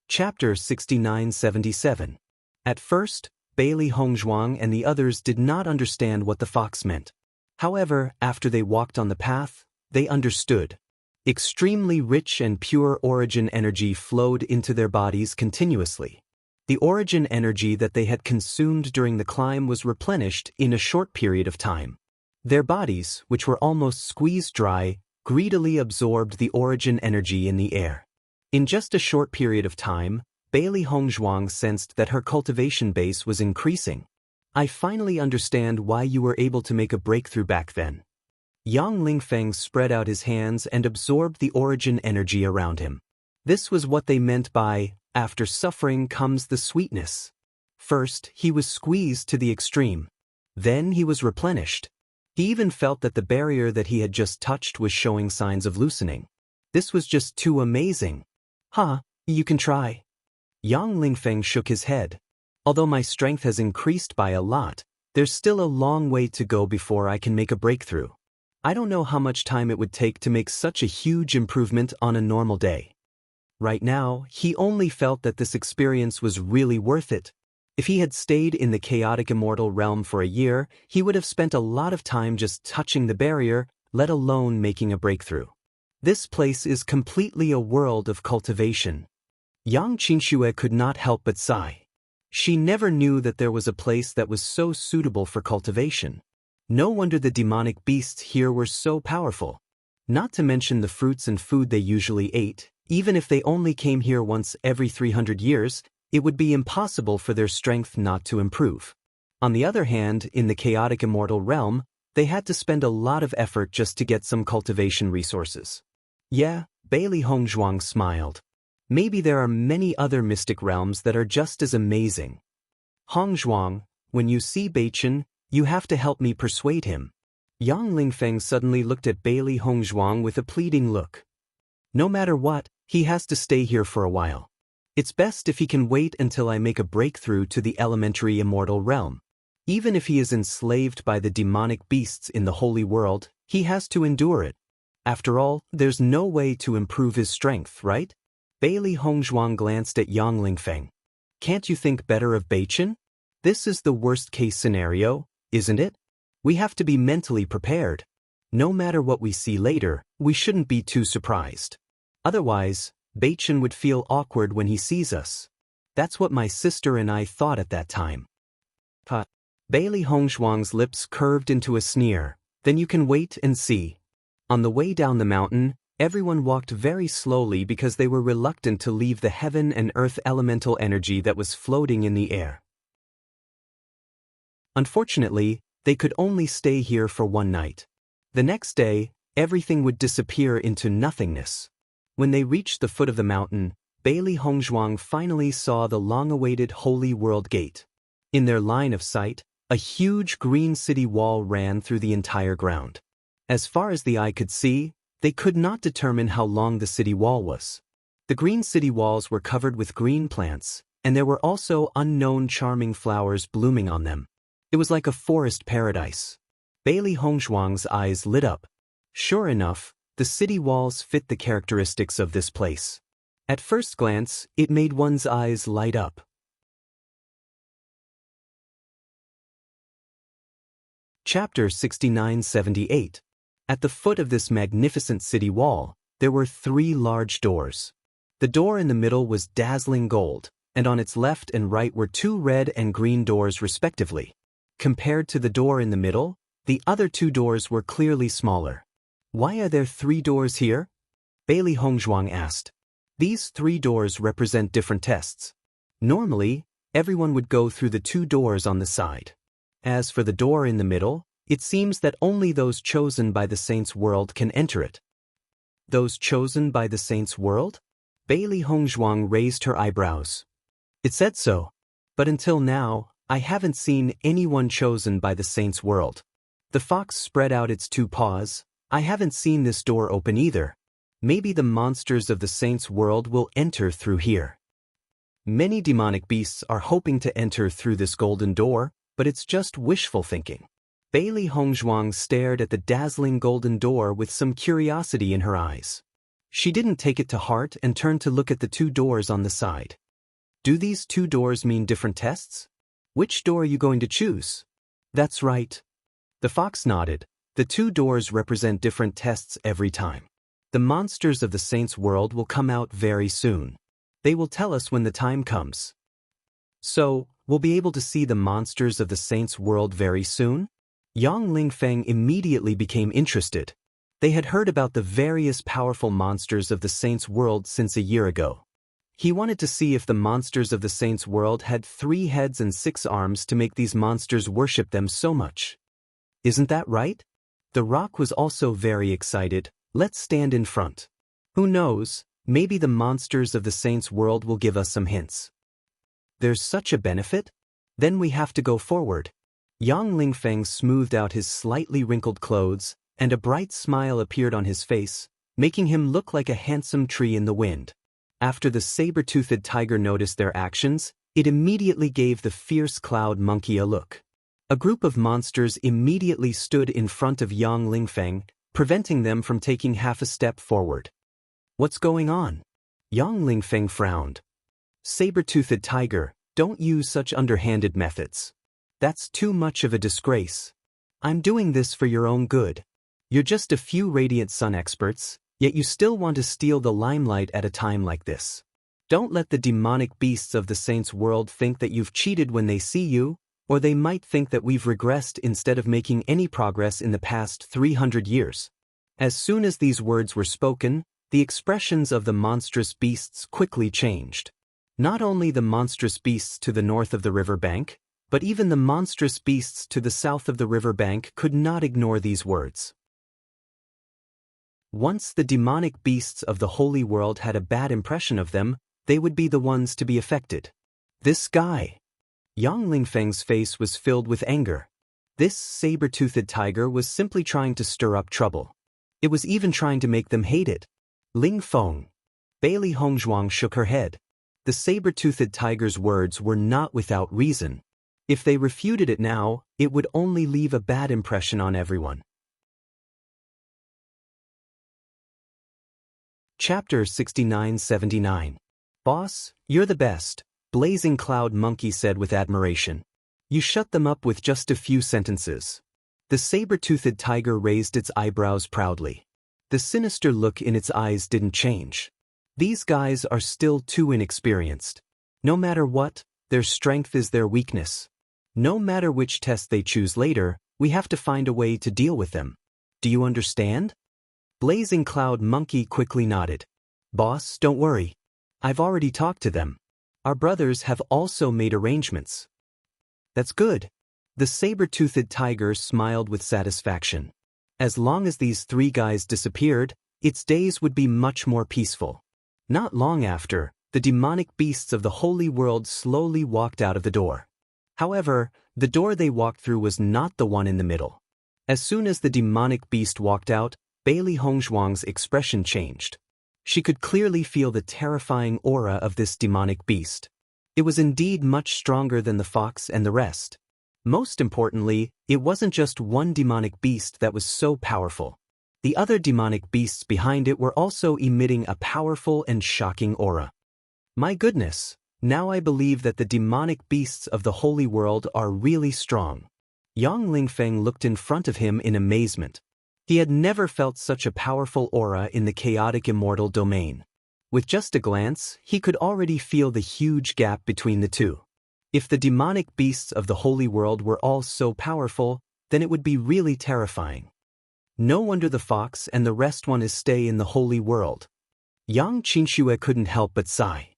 Chapter 69-77. At first, Bailey Hongzhuang and the others did not understand what the fox meant. However, after they walked on the path, they understood. Extremely rich and pure origin energy flowed into their bodies continuously. The origin energy that they had consumed during the climb was replenished in a short period of time. Their bodies, which were almost squeezed dry, greedily absorbed the origin energy in the air. In just a short period of time, Bailey Hongzhuang sensed that her cultivation base was increasing. I finally understand why you were able to make a breakthrough back then. Yang Lingfeng spread out his hands and absorbed the origin energy around him. This was what they meant by, after suffering comes the sweetness. First, he was squeezed to the extreme. Then he was replenished. He even felt that the barrier that he had just touched was showing signs of loosening. This was just too amazing. You can try. Yang Lingfeng shook his head. Although my strength has increased by a lot, there's still a long way to go before I can make a breakthrough. I don't know how much time it would take to make such a huge improvement on a normal day. Right now, he only felt that this experience was really worth it. If he had stayed in the chaotic immortal realm for a year, he would have spent a lot of time just touching the barrier, let alone making a breakthrough. This place is completely a world of cultivation. Yang Qingxue could not help but sigh. She never knew that there was a place that was so suitable for cultivation. No wonder the demonic beasts here were so powerful. Not to mention the fruits and food they usually ate. Even if they only came here once every 300 years, it would be impossible for their strength not to improve. On the other hand, in the chaotic immortal realm, they had to spend a lot of effort just to get some cultivation resources. Yeah, Bailey Hongzhuang smiled. Maybe there are many other mystic realms that are just as amazing. Hongzhuang, when you see Beichen, you have to help me persuade him. Yang Lingfeng suddenly looked at Bailey Hongzhuang with a pleading look. No matter what, he has to stay here for a while. It's best if he can wait until I make a breakthrough to the elementary immortal realm. Even if he is enslaved by the demonic beasts in the holy world, he has to endure it. After all, there's no way to improve his strength, right? Bailey Hongzhuang glanced at Yang Lingfeng. Can't you think better of Beichen? This is the worst-case scenario, isn't it? We have to be mentally prepared. No matter what we see later, we shouldn't be too surprised. Otherwise, Beichen would feel awkward when he sees us. That's what my sister and I thought at that time. Bailey Hongzhuang's lips curved into a sneer. Then you can wait and see. On the way down the mountain, everyone walked very slowly because they were reluctant to leave the heaven and earth elemental energy that was floating in the air. Unfortunately, they could only stay here for one night. The next day, everything would disappear into nothingness. When they reached the foot of the mountain, Bailey Hongzhuang finally saw the long-awaited Holy World Gate. In their line of sight, a huge green city wall ran through the entire ground. As far as the eye could see, they could not determine how long the city wall was. The green city walls were covered with green plants, and there were also unknown charming flowers blooming on them. It was like a forest paradise. Bailey Hongzhuang's eyes lit up. Sure enough, the city walls fit the characteristics of this place. At first glance, it made one's eyes light up. Chapter 6978. At the foot of this magnificent city wall, there were 3 large doors. The door in the middle was dazzling gold, and on its left and right were 2 red and green doors respectively. Compared to the door in the middle, the other 2 doors were clearly smaller. Why are there 3 doors here? Bailey Hongzhuang asked. These 3 doors represent different tests. Normally, everyone would go through the 2 doors on the side. As for the door in the middle, it seems that only those chosen by the Saints' World can enter it. Those chosen by the Saints' World? Bailey Hongzhuang raised her eyebrows. It said so, but until now, I haven't seen anyone chosen by the Saints' World. The fox spread out its 2 paws. I haven't seen this door open either. Maybe the monsters of the Saints' World will enter through here. Many demonic beasts are hoping to enter through this golden door, but it's just wishful thinking. Bailey Hongzhuang stared at the dazzling golden door with some curiosity in her eyes. She didn't take it to heart and turned to look at the 2 doors on the side. Do these 2 doors mean different tests? Which door are you going to choose? That's right. The fox nodded. The 2 doors represent different tests every time. The monsters of the Saints' World will come out very soon. They will tell us when the time comes. So, we'll be able to see the monsters of the Saints' World very soon? Yang Lingfeng immediately became interested. They had heard about the various powerful monsters of the Saints' World since a year ago. He wanted to see if the monsters of the Saints' World had 3 heads and 6 arms to make these monsters worship them so much. Isn't that right? The Rock was also very excited. Let's stand in front. Who knows, maybe the monsters of the Saints' World will give us some hints. There's such a benefit? Then we have to go forward. Yang Lingfeng smoothed out his slightly wrinkled clothes, and a bright smile appeared on his face, making him look like a handsome tree in the wind. After the saber-toothed tiger noticed their actions, It immediately gave the fierce cloud monkey a look. A group of monsters immediately stood in front of Yang Lingfeng, preventing them from taking half a step forward. What's going on? Yang Lingfeng frowned. Saber-toothed tiger, don't use such underhanded methods. That's too much of a disgrace. I'm doing this for your own good. You're just a few radiant sun experts, yet you still want to steal the limelight at a time like this. Don't let the demonic beasts of the saints' world think that you've cheated when they see you, or they might think that we've regressed instead of making any progress in the past 300 years. As soon as these words were spoken, the expressions of the monstrous beasts quickly changed. Not only the monstrous beasts to the north of the river bank, but even the monstrous beasts to the south of the river bank could not ignore these words. Once the demonic beasts of the holy world had a bad impression of them, they would be the ones to be affected. This guy. Yang Lingfeng's face was filled with anger. This saber-toothed tiger was simply trying to stir up trouble. It was even trying to make them hate it. Ling Feng. Bailey Hongzhuang shook her head. The saber-toothed tiger's words were not without reason. If they refuted it now, it would only leave a bad impression on everyone. Chapter 69-79. Boss, you're the best, Blazing Cloud Monkey said with admiration. You shut them up with just a few sentences. The saber-toothed tiger raised its eyebrows proudly. The sinister look in its eyes didn't change. These guys are still too inexperienced. No matter what, their strength is their weakness. No matter which test they choose later, we have to find a way to deal with them. Do you understand? Blazing Cloud Monkey quickly nodded. Boss, don't worry. I've already talked to them. Our brothers have also made arrangements. That's good. The saber-toothed tiger smiled with satisfaction. As long as these three guys disappeared, its days would be much more peaceful. Not long after, the demonic beasts of the holy world slowly walked out of the door. However, the door they walked through was not the one in the middle. As soon as the demonic beast walked out, Bailey Hongzhuang's expression changed. She could clearly feel the terrifying aura of this demonic beast. It was indeed much stronger than the fox and the rest. Most importantly, it wasn't just one demonic beast that was so powerful. The other demonic beasts behind it were also emitting a powerful and shocking aura. My goodness, now I believe that the demonic beasts of the holy world are really strong. Yang Lingfeng looked in front of him in amazement. He had never felt such a powerful aura in the chaotic immortal domain. With just a glance, he could already feel the huge gap between the two. If the demonic beasts of the holy world were all so powerful, then it would be really terrifying. No wonder the fox and the rest want to stay in the holy world. Yang Qinxue couldn't help but sigh.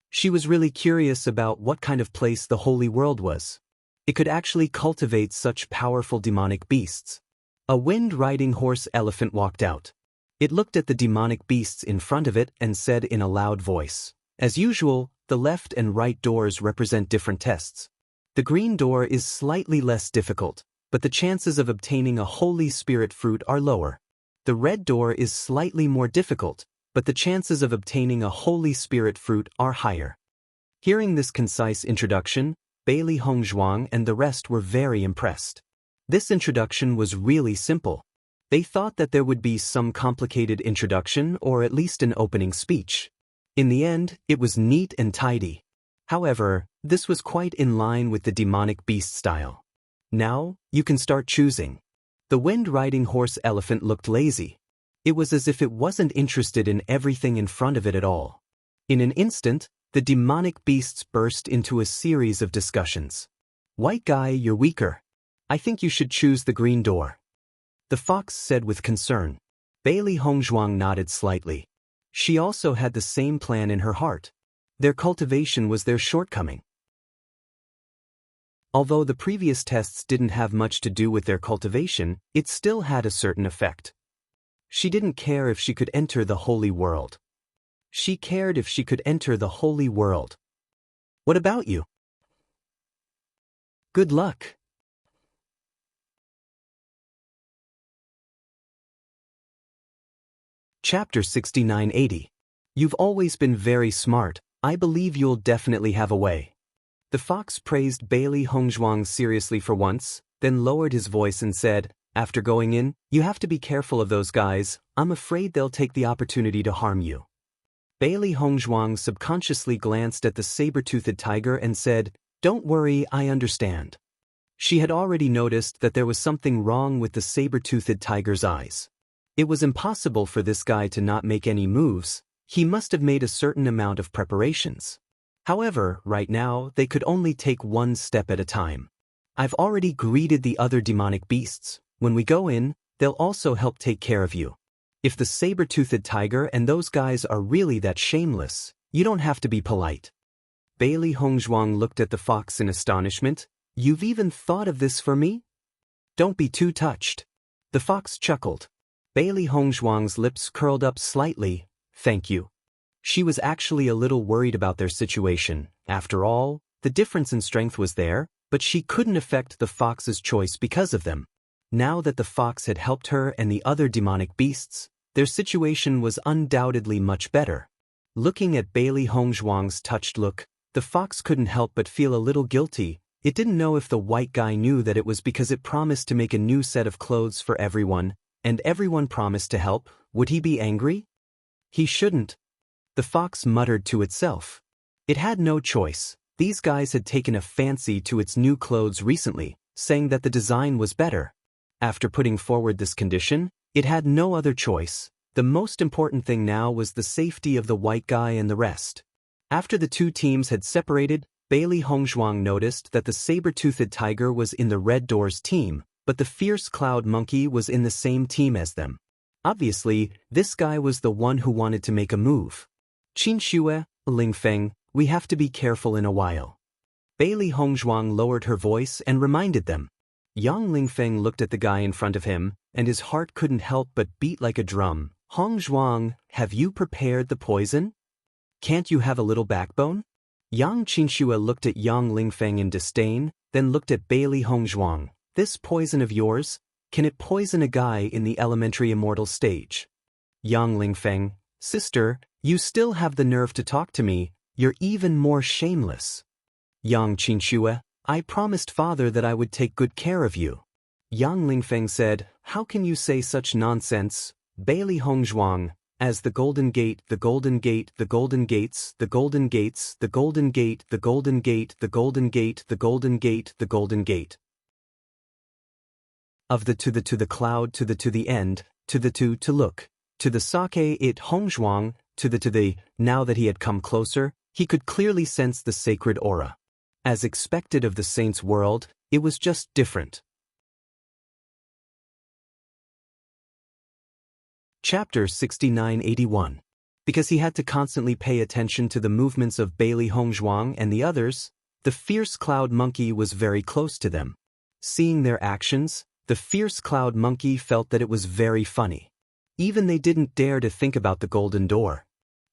She was really curious about what kind of place the holy world was. It could actually cultivate such powerful demonic beasts. A wind-riding horse elephant walked out. It looked at the demonic beasts in front of it and said in a loud voice, as usual, the left and right doors represent different tests. The green door is slightly less difficult, but the chances of obtaining a Holy Spirit fruit are lower. The red door is slightly more difficult, but the chances of obtaining a Holy Spirit fruit are higher. Hearing this concise introduction, Bailey Hongzhuang and the rest were very impressed. This introduction was really simple. They thought that there would be some complicated introduction or at least an opening speech. In the end, it was neat and tidy. However, this was quite in line with the demonic beast style. Now, you can start choosing. The wind-riding horse elephant looked lazy. It was as if it wasn't interested in everything in front of it at all. In an instant, the demonic beasts burst into a series of discussions. White guy, you're weaker. I think you should choose the green door. The fox said with concern. Bailey Hongzhuang nodded slightly. She also had the same plan in her heart. Their cultivation was their shortcoming. Although the previous tests didn't have much to do with their cultivation, it still had a certain effect. She didn't care if she could enter the holy world. She cared if she could enter the holy world. What about you? Good luck. Chapter 69-80. You've always been very smart. I believe you'll definitely have a way. The fox praised Bailey Hongzhuang seriously for once, then lowered his voice and said, "After going in, you have to be careful of those guys. I'm afraid they'll take the opportunity to harm you." Bailey Hongzhuang subconsciously glanced at the saber-toothed tiger and said, "Don't worry, I understand." She had already noticed that there was something wrong with the saber-toothed tiger's eyes. It was impossible for this guy to not make any moves. He must have made a certain amount of preparations. However, right now, they could only take one step at a time. "I've already greeted the other demonic beasts. When we go in, they'll also help take care of you. If the saber-toothed tiger and those guys are really that shameless, you don't have to be polite." Bailey Hongzhuang looked at the fox in astonishment. "You've even thought of this for me? Don't be too touched." The fox chuckled. Bailey Hongzhuang's lips curled up slightly. "Thank you." She was actually a little worried about their situation. After all, the difference in strength was there, but she couldn't affect the fox's choice because of them. Now that the fox had helped her and the other demonic beasts, their situation was undoubtedly much better. Looking at Bailey Hongzhuang's touched look, the fox couldn't help but feel a little guilty. It didn't know if the white guy knew that it was because it promised to make a new set of clothes for everyone, and everyone promised to help. Would he be angry? He shouldn't. The fox muttered to itself. It had no choice. These guys had taken a fancy to its new clothes recently, saying that the design was better. After putting forward this condition, it had no other choice. The most important thing now was the safety of the white guy and the rest. After the two teams had separated, Bailey Hongzhuang noticed that the saber-toothed tiger was in the Red Doors team, but the fierce cloud monkey was in the same team as them. Obviously, this guy was the one who wanted to make a move. "Qin Xue, Lingfeng, we have to be careful in a while." Bailey Hongzhuang lowered her voice and reminded them. Yang Lingfeng looked at the guy in front of him, and his heart couldn't help but beat like a drum. "Hongzhuang, have you prepared the poison? Can't you have a little backbone?" Yang Qinxue looked at Yang Lingfeng in disdain, then looked at Bailey Hongzhuang. "This poison of yours, can it poison a guy in the elementary immortal stage?" Yang Lingfeng, "Sister, you still have the nerve to talk to me. You're even more shameless." Yang Qinxue, "I promised father that I would take good care of you." Yang Lingfeng said, "How can you say such nonsense?" Bailey Hongzhuang, "As the Golden Gate, the Golden Gate, the Golden Gates, the Golden Gates, the Golden Gate, the Golden Gate, the Golden Gate, the Golden Gate, the Golden Gate. Of the to the cloud to the end, to look, to the sake it Hongzhuang, to the, now that he had come closer, he could clearly sense the sacred aura. As expected of the saint's world, it was just different. Chapter 6981. Because he had to constantly pay attention to the movements of Bailey Hongzhuang and the others, the fierce cloud monkey was very close to them. Seeing their actions, the fierce cloud monkey felt that it was very funny. Even they didn't dare to think about the golden door.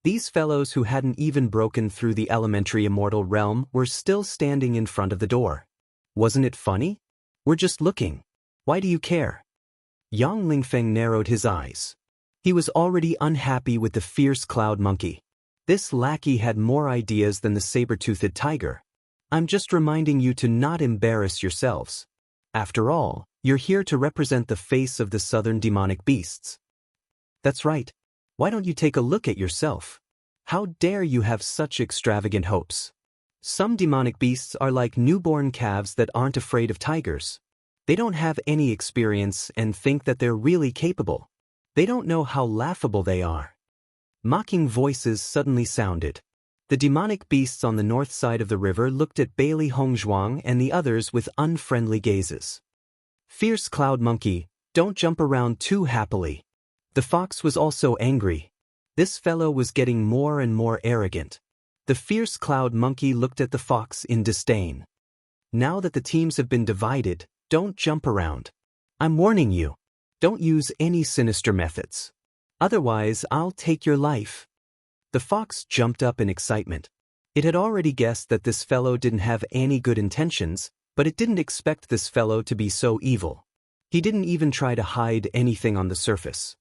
These fellows who hadn't even broken through the elementary immortal realm were still standing in front of the door. Wasn't it funny? We're just looking. Why do you care? Yang Lingfeng narrowed his eyes. He was already unhappy with the fierce cloud monkey. This lackey had more ideas than the saber-toothed tiger. "I'm just reminding you to not embarrass yourselves. After all, you're here to represent the face of the southern demonic beasts." "That's right. Why don't you take a look at yourself? How dare you have such extravagant hopes? Some demonic beasts are like newborn calves that aren't afraid of tigers. They don't have any experience and think that they're really capable. They don't know how laughable they are." Mocking voices suddenly sounded. The demonic beasts on the north side of the river looked at Bailey Hongzhuang and the others with unfriendly gazes. "Fierce cloud monkey, don't jump around too happily." The fox was also angry. This fellow was getting more and more arrogant. The fierce cloud monkey looked at the fox in disdain. "Now that the teams have been divided, don't jump around. I'm warning you. Don't use any sinister methods. Otherwise, I'll take your life." The fox jumped up in excitement. It had already guessed that this fellow didn't have any good intentions, but it didn't expect this fellow to be so evil. He didn't even try to hide anything on the surface.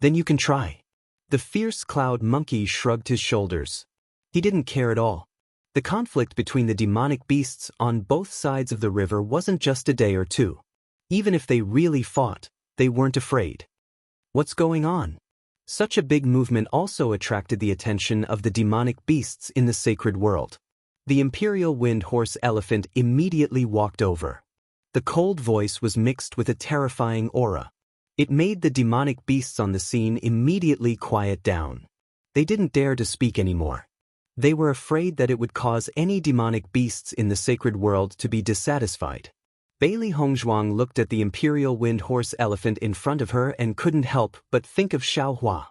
"Then you can try." The fierce cloud monkey shrugged his shoulders. He didn't care at all. The conflict between the demonic beasts on both sides of the river wasn't just a day or two. Even if they really fought, they weren't afraid. What's going on? Such a big movement also attracted the attention of the demonic beasts in the sacred world. The imperial wind horse elephant immediately walked over. The cold voice was mixed with a terrifying aura. It made the demonic beasts on the scene immediately quiet down. They didn't dare to speak anymore. They were afraid that it would cause any demonic beasts in the sacred world to be dissatisfied. Bailey Hongzhuang looked at the imperial wind horse elephant in front of her and couldn't help but think of Xiaohua.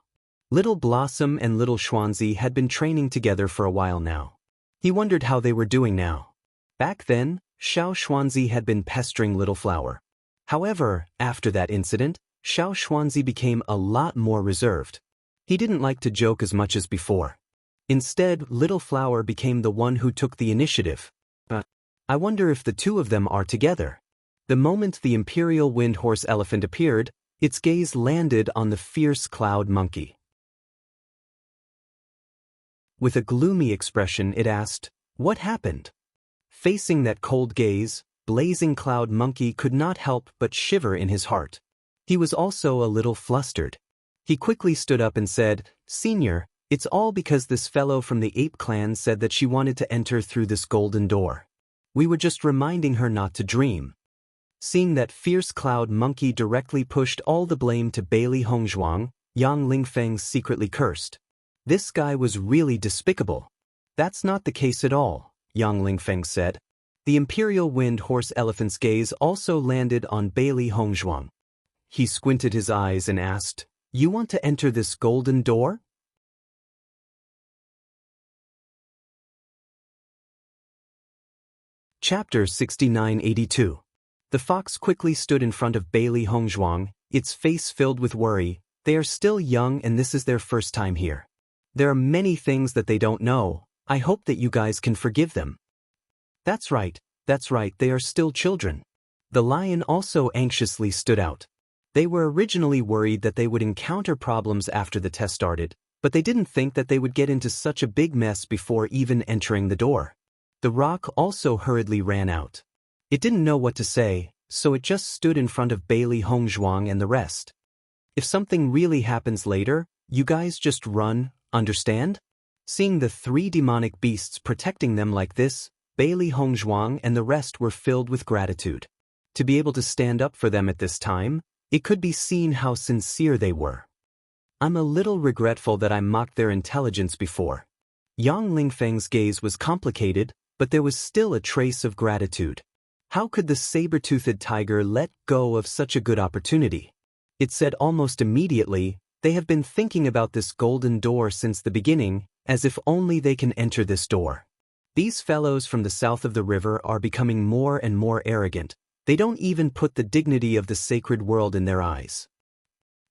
Little Blossom and Little Xuanzi had been training together for a while now. He wondered how they were doing now. Back then, Xiao Xuanzi had been pestering Little Flower. However, after that incident, Xiao Xuanzi became a lot more reserved. He didn't like to joke as much as before. Instead, Little Flower became the one who took the initiative. I wonder if the two of them are together. The moment the imperial wind horse elephant appeared, its gaze landed on the fierce cloud monkey. With a gloomy expression, it asked, "What happened?" Facing that cold gaze, blazing cloud monkey could not help but shiver in his heart. He was also a little flustered. He quickly stood up and said, "Senior, it's all because this fellow from the ape clan said that she wanted to enter through this golden door. We were just reminding her not to dream." Seeing that fierce cloud monkey directly pushed all the blame to Bailey Hongzhuang, Yang Lingfeng secretly cursed. This guy was really despicable. "That's not the case at all," Yang Lingfeng said. The imperial wind horse elephant's gaze also landed on Bailey Hongzhuang. He squinted his eyes and asked, "You want to enter this golden door?" Chapter 6982. The fox quickly stood in front of Bailey Hongzhuang, its face filled with worry. They are still young and this is their first time here. There are many things that they don't know. I hope that you guys can forgive them. That's right, they are still children. The lion also anxiously stood out. They were originally worried that they would encounter problems after the test started, but they didn't think that they would get into such a big mess before even entering the door. The rock also hurriedly ran out. It didn't know what to say, so it just stood in front of Bailey Hongzhuang and the rest. If something really happens later, you guys just run, understand? Seeing the three demonic beasts protecting them like this, Bailey Hongzhuang and the rest were filled with gratitude. To be able to stand up for them at this time, it could be seen how sincere they were. I'm a little regretful that I mocked their intelligence before. Yang Lingfeng's gaze was complicated, but there was still a trace of gratitude. How could the saber-toothed tiger let go of such a good opportunity? It said almost immediately, "They have been thinking about this golden door since the beginning, as if only they can enter this door." These fellows from the south of the river are becoming more and more arrogant. They don't even put the dignity of the sacred world in their eyes.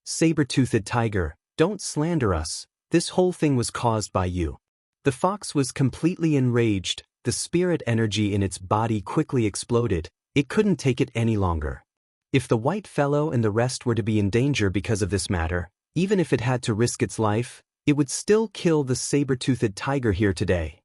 Saber-toothed tiger, don't slander us. This whole thing was caused by you. The fox was completely enraged. The spirit energy in its body quickly exploded. It couldn't take it any longer. If the white fellow and the rest were to be in danger because of this matter, even if it had to risk its life, it would still kill the saber-toothed tiger here today.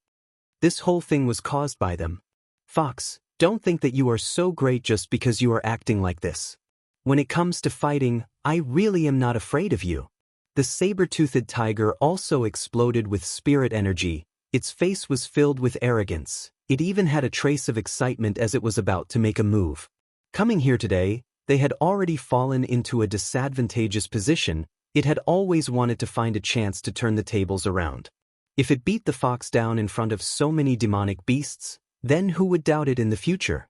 This whole thing was caused by them. Fox, don't think that you are so great just because you are acting like this. When it comes to fighting, I really am not afraid of you. The saber-toothed tiger also exploded with spirit energy. Its face was filled with arrogance. It even had a trace of excitement as it was about to make a move. Coming here today, they had already fallen into a disadvantageous position. It had always wanted to find a chance to turn the tables around. If it beat the fox down in front of so many demonic beasts, then who would doubt it in the future?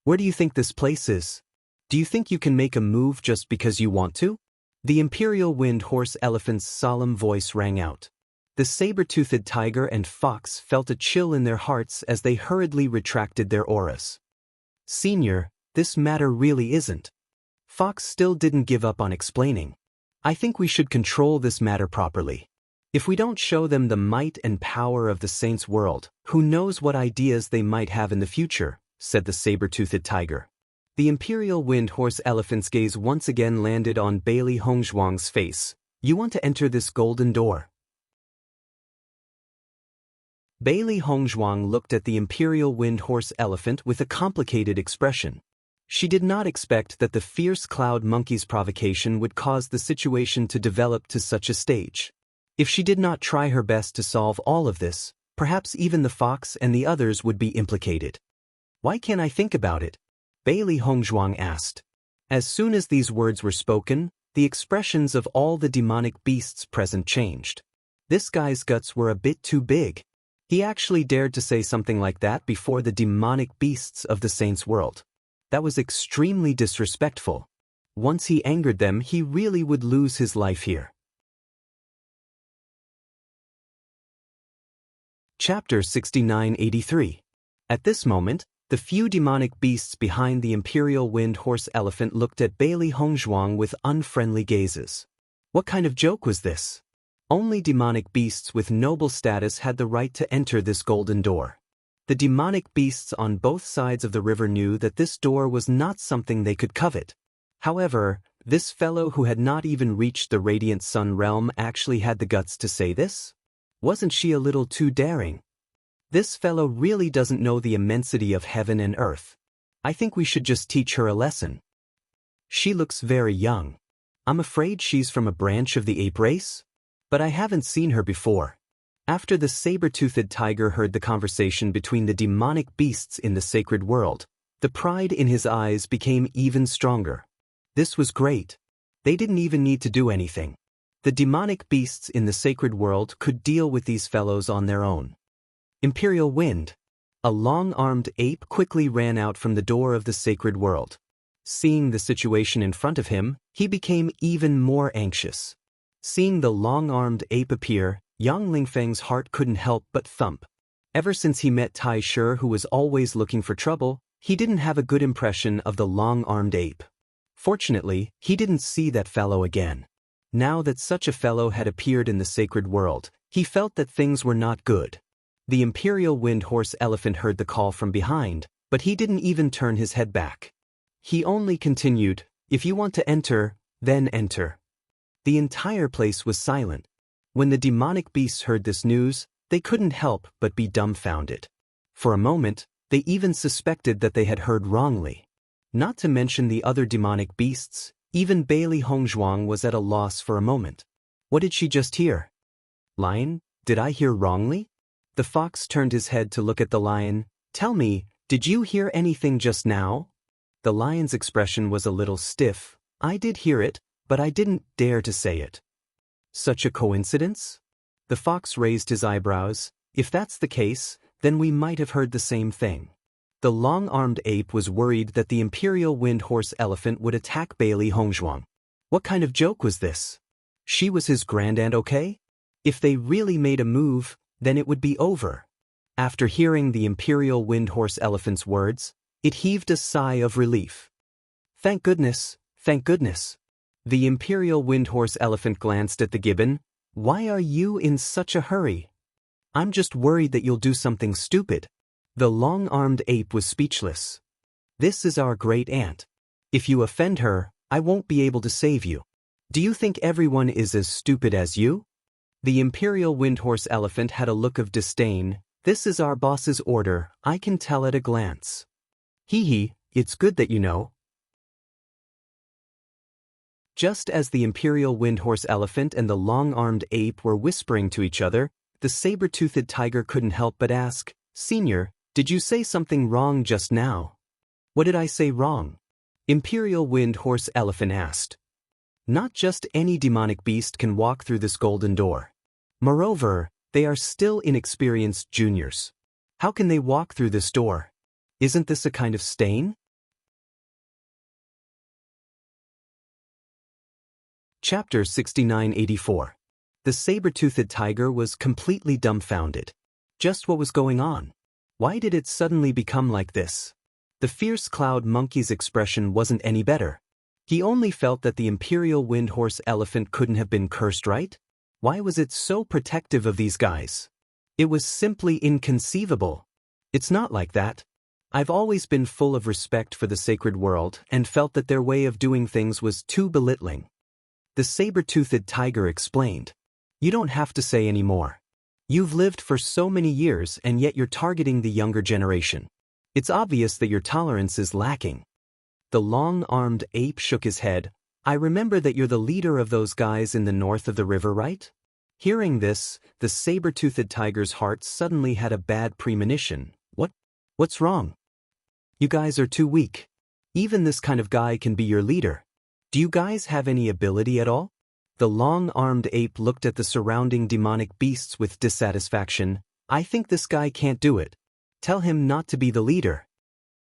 Where do you think this place is? Do you think you can make a move just because you want to? The imperial wind horse elephant's solemn voice rang out. The saber-toothed tiger and fox felt a chill in their hearts as they hurriedly retracted their auras. Senior, this matter really isn't. Fox still didn't give up on explaining. I think we should control this matter properly. If we don't show them the might and power of the saints' world, who knows what ideas they might have in the future, said the saber-toothed tiger. The imperial wind horse elephant's gaze once again landed on Bailey Hongzhuang's face. You want to enter this golden door? Bailey Hongzhuang looked at the imperial wind horse elephant with a complicated expression. She did not expect that the fierce cloud monkey's provocation would cause the situation to develop to such a stage. If she did not try her best to solve all of this, perhaps even the fox and the others would be implicated. Why can't I think about it? Bailey Hongzhuang asked. As soon as these words were spoken, the expressions of all the demonic beasts present changed. This guy's guts were a bit too big. He actually dared to say something like that before the demonic beasts of the saints' world. That was extremely disrespectful. Once he angered them, he really would lose his life here. Chapter 6983. At this moment, the few demonic beasts behind the imperial wind horse elephant looked at Bailey Hongzhuang with unfriendly gazes. What kind of joke was this? Only demonic beasts with noble status had the right to enter this golden door. The demonic beasts on both sides of the river knew that this door was not something they could covet. However, this fellow who had not even reached the Radiant Sun realm actually had the guts to say this? Wasn't she a little too daring? This fellow really doesn't know the immensity of heaven and earth. I think we should just teach her a lesson. She looks very young. I'm afraid she's from a branch of the ape race? But I haven't seen her before. After the saber-toothed tiger heard the conversation between the demonic beasts in the sacred world, the pride in his eyes became even stronger. This was great. They didn't even need to do anything. The demonic beasts in the sacred world could deal with these fellows on their own. Imperial Wind. A long-armed ape quickly ran out from the door of the sacred world. Seeing the situation in front of him, he became even more anxious. Seeing the long-armed ape appear, Yang Lingfeng's heart couldn't help but thump. Ever since he met Tai Shi, who was always looking for trouble, he didn't have a good impression of the long-armed ape. Fortunately, he didn't see that fellow again. Now that such a fellow had appeared in the sacred world, he felt that things were not good. The imperial wind horse elephant heard the call from behind, but he didn't even turn his head back. He only continued, "If you want to enter, then enter." The entire place was silent. When the demonic beasts heard this news, they couldn't help but be dumbfounded. For a moment, they even suspected that they had heard wrongly. Not to mention the other demonic beasts, even Bailey Hongzhuang was at a loss for a moment. What did she just hear? Lion, did I hear wrongly? The fox turned his head to look at the lion. Tell me, did you hear anything just now? The lion's expression was a little stiff. I did hear it, but I didn't dare to say it. Such a coincidence? The fox raised his eyebrows. If that's the case, then we might have heard the same thing. The long-armed ape was worried that the imperial wind horse elephant would attack Bailey Hongzhuang. What kind of joke was this? She was his grandaunt, okay? If they really made a move, then it would be over. After hearing the imperial wind horse elephant's words, it heaved a sigh of relief. Thank goodness, thank goodness. The imperial wind horse elephant glanced at the gibbon. Why are you in such a hurry? I'm just worried that you'll do something stupid. The long-armed ape was speechless. This is our great aunt. If you offend her, I won't be able to save you. Do you think everyone is as stupid as you? The imperial wind horse elephant had a look of disdain. This is our boss's order, I can tell at a glance. Hee hee, it's good that you know. Just as the imperial wind horse elephant and the long-armed ape were whispering to each other, the saber-toothed tiger couldn't help but ask, Senior, did you say something wrong just now? What did I say wrong? Imperial wind horse elephant asked. Not just any demonic beast can walk through this golden door. Moreover, they are still inexperienced juniors. How can they walk through this door? Isn't this a kind of stain? Chapter 6984. The saber-toothed tiger was completely dumbfounded. Just what was going on? Why did it suddenly become like this? The fierce cloud monkey's expression wasn't any better. He only felt that the imperial wind horse elephant couldn't have been cursed, right? Why was it so protective of these guys? It was simply inconceivable. It's not like that. I've always been full of respect for the sacred world and felt that their way of doing things was too belittling. The saber-toothed tiger explained. You don't have to say any more. You've lived for so many years and yet you're targeting the younger generation. It's obvious that your tolerance is lacking. The long-armed ape shook his head. I remember that you're the leader of those guys in the north of the river, right? Hearing this, the saber-toothed tiger's heart suddenly had a bad premonition. What's wrong? You guys are too weak. Even this kind of guy can be your leader. Do you guys have any ability at all? The long-armed ape looked at the surrounding demonic beasts with dissatisfaction. I think this guy can't do it. Tell him not to be the leader.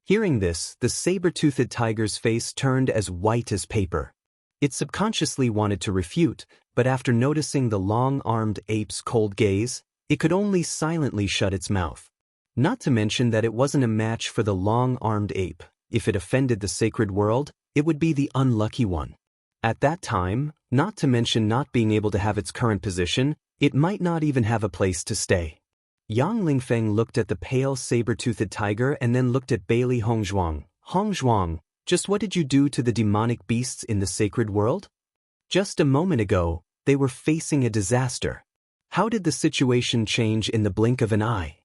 Hearing this, the saber-toothed tiger's face turned as white as paper. It subconsciously wanted to refute, but after noticing the long-armed ape's cold gaze, it could only silently shut its mouth. Not to mention that it wasn't a match for the long-armed ape. If it offended the sacred world, it would be the unlucky one. At that time, not to mention not being able to have its current position, it might not even have a place to stay. Yang Lingfeng looked at the pale saber-toothed tiger and then looked at Bailey Hongzhuang. Hongzhuang, just what did you do to the demonic beasts in the sacred world? Just a moment ago, they were facing a disaster. How did the situation change in the blink of an eye?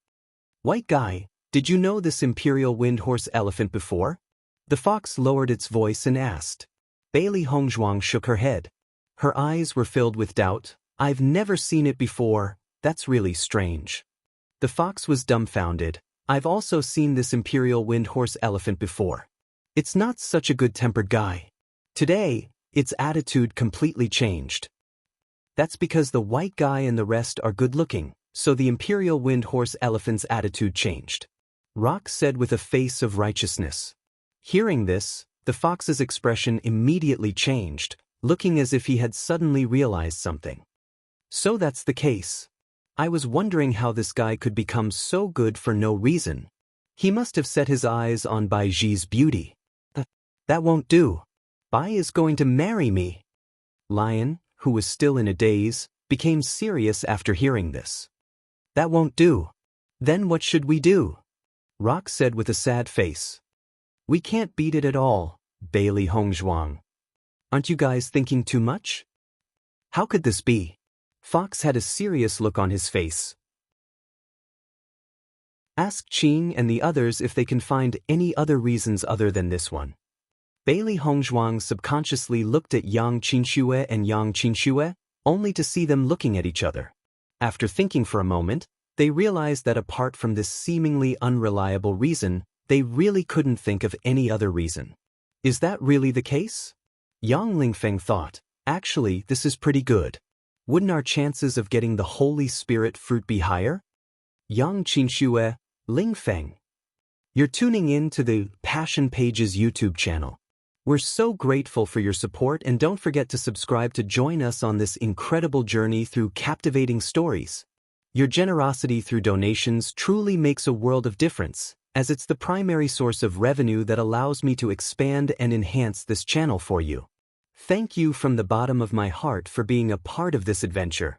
White guy, did you know this imperial wind horse elephant before? The fox lowered its voice and asked. Bailey Hongzhuang shook her head. Her eyes were filled with doubt. I've never seen it before. That's really strange. The fox was dumbfounded. I've also seen this imperial wind horse elephant before. It's not such a good-tempered guy. Today, its attitude completely changed. That's because the white guy and the rest are good-looking, so the imperial wind horse elephant's attitude changed. Rock said with a face of righteousness. Hearing this, the fox's expression immediately changed, looking as if he had suddenly realized something. So that's the case. I was wondering how this guy could become so good for no reason. He must have set his eyes on Bai Ji's beauty. That won't do. Bai is going to marry me. Lion, who was still in a daze, became serious after hearing this. That won't do. Then what should we do? Rock said with a sad face. We can't beat it at all, Bailey Hongzhuang. Aren't you guys thinking too much? How could this be? Fox had a serious look on his face. Ask Qing and the others if they can find any other reasons other than this one. Bailey Hongzhuang subconsciously looked at Yang Qinxue and Yang Qinxue, only to see them looking at each other. After thinking for a moment, they realized that apart from this seemingly unreliable reason, they really couldn't think of any other reason. Is that really the case? Yang Lingfeng thought, actually, this is pretty good. Wouldn't our chances of getting the Holy Spirit fruit be higher? Yang Qinxue, Lingfeng. You're tuning in to the Passion Pages YouTube channel. We're so grateful for your support and don't forget to subscribe to join us on this incredible journey through captivating stories. Your generosity through donations truly makes a world of difference, as it's the primary source of revenue that allows me to expand and enhance this channel for you. Thank you from the bottom of my heart for being a part of this adventure.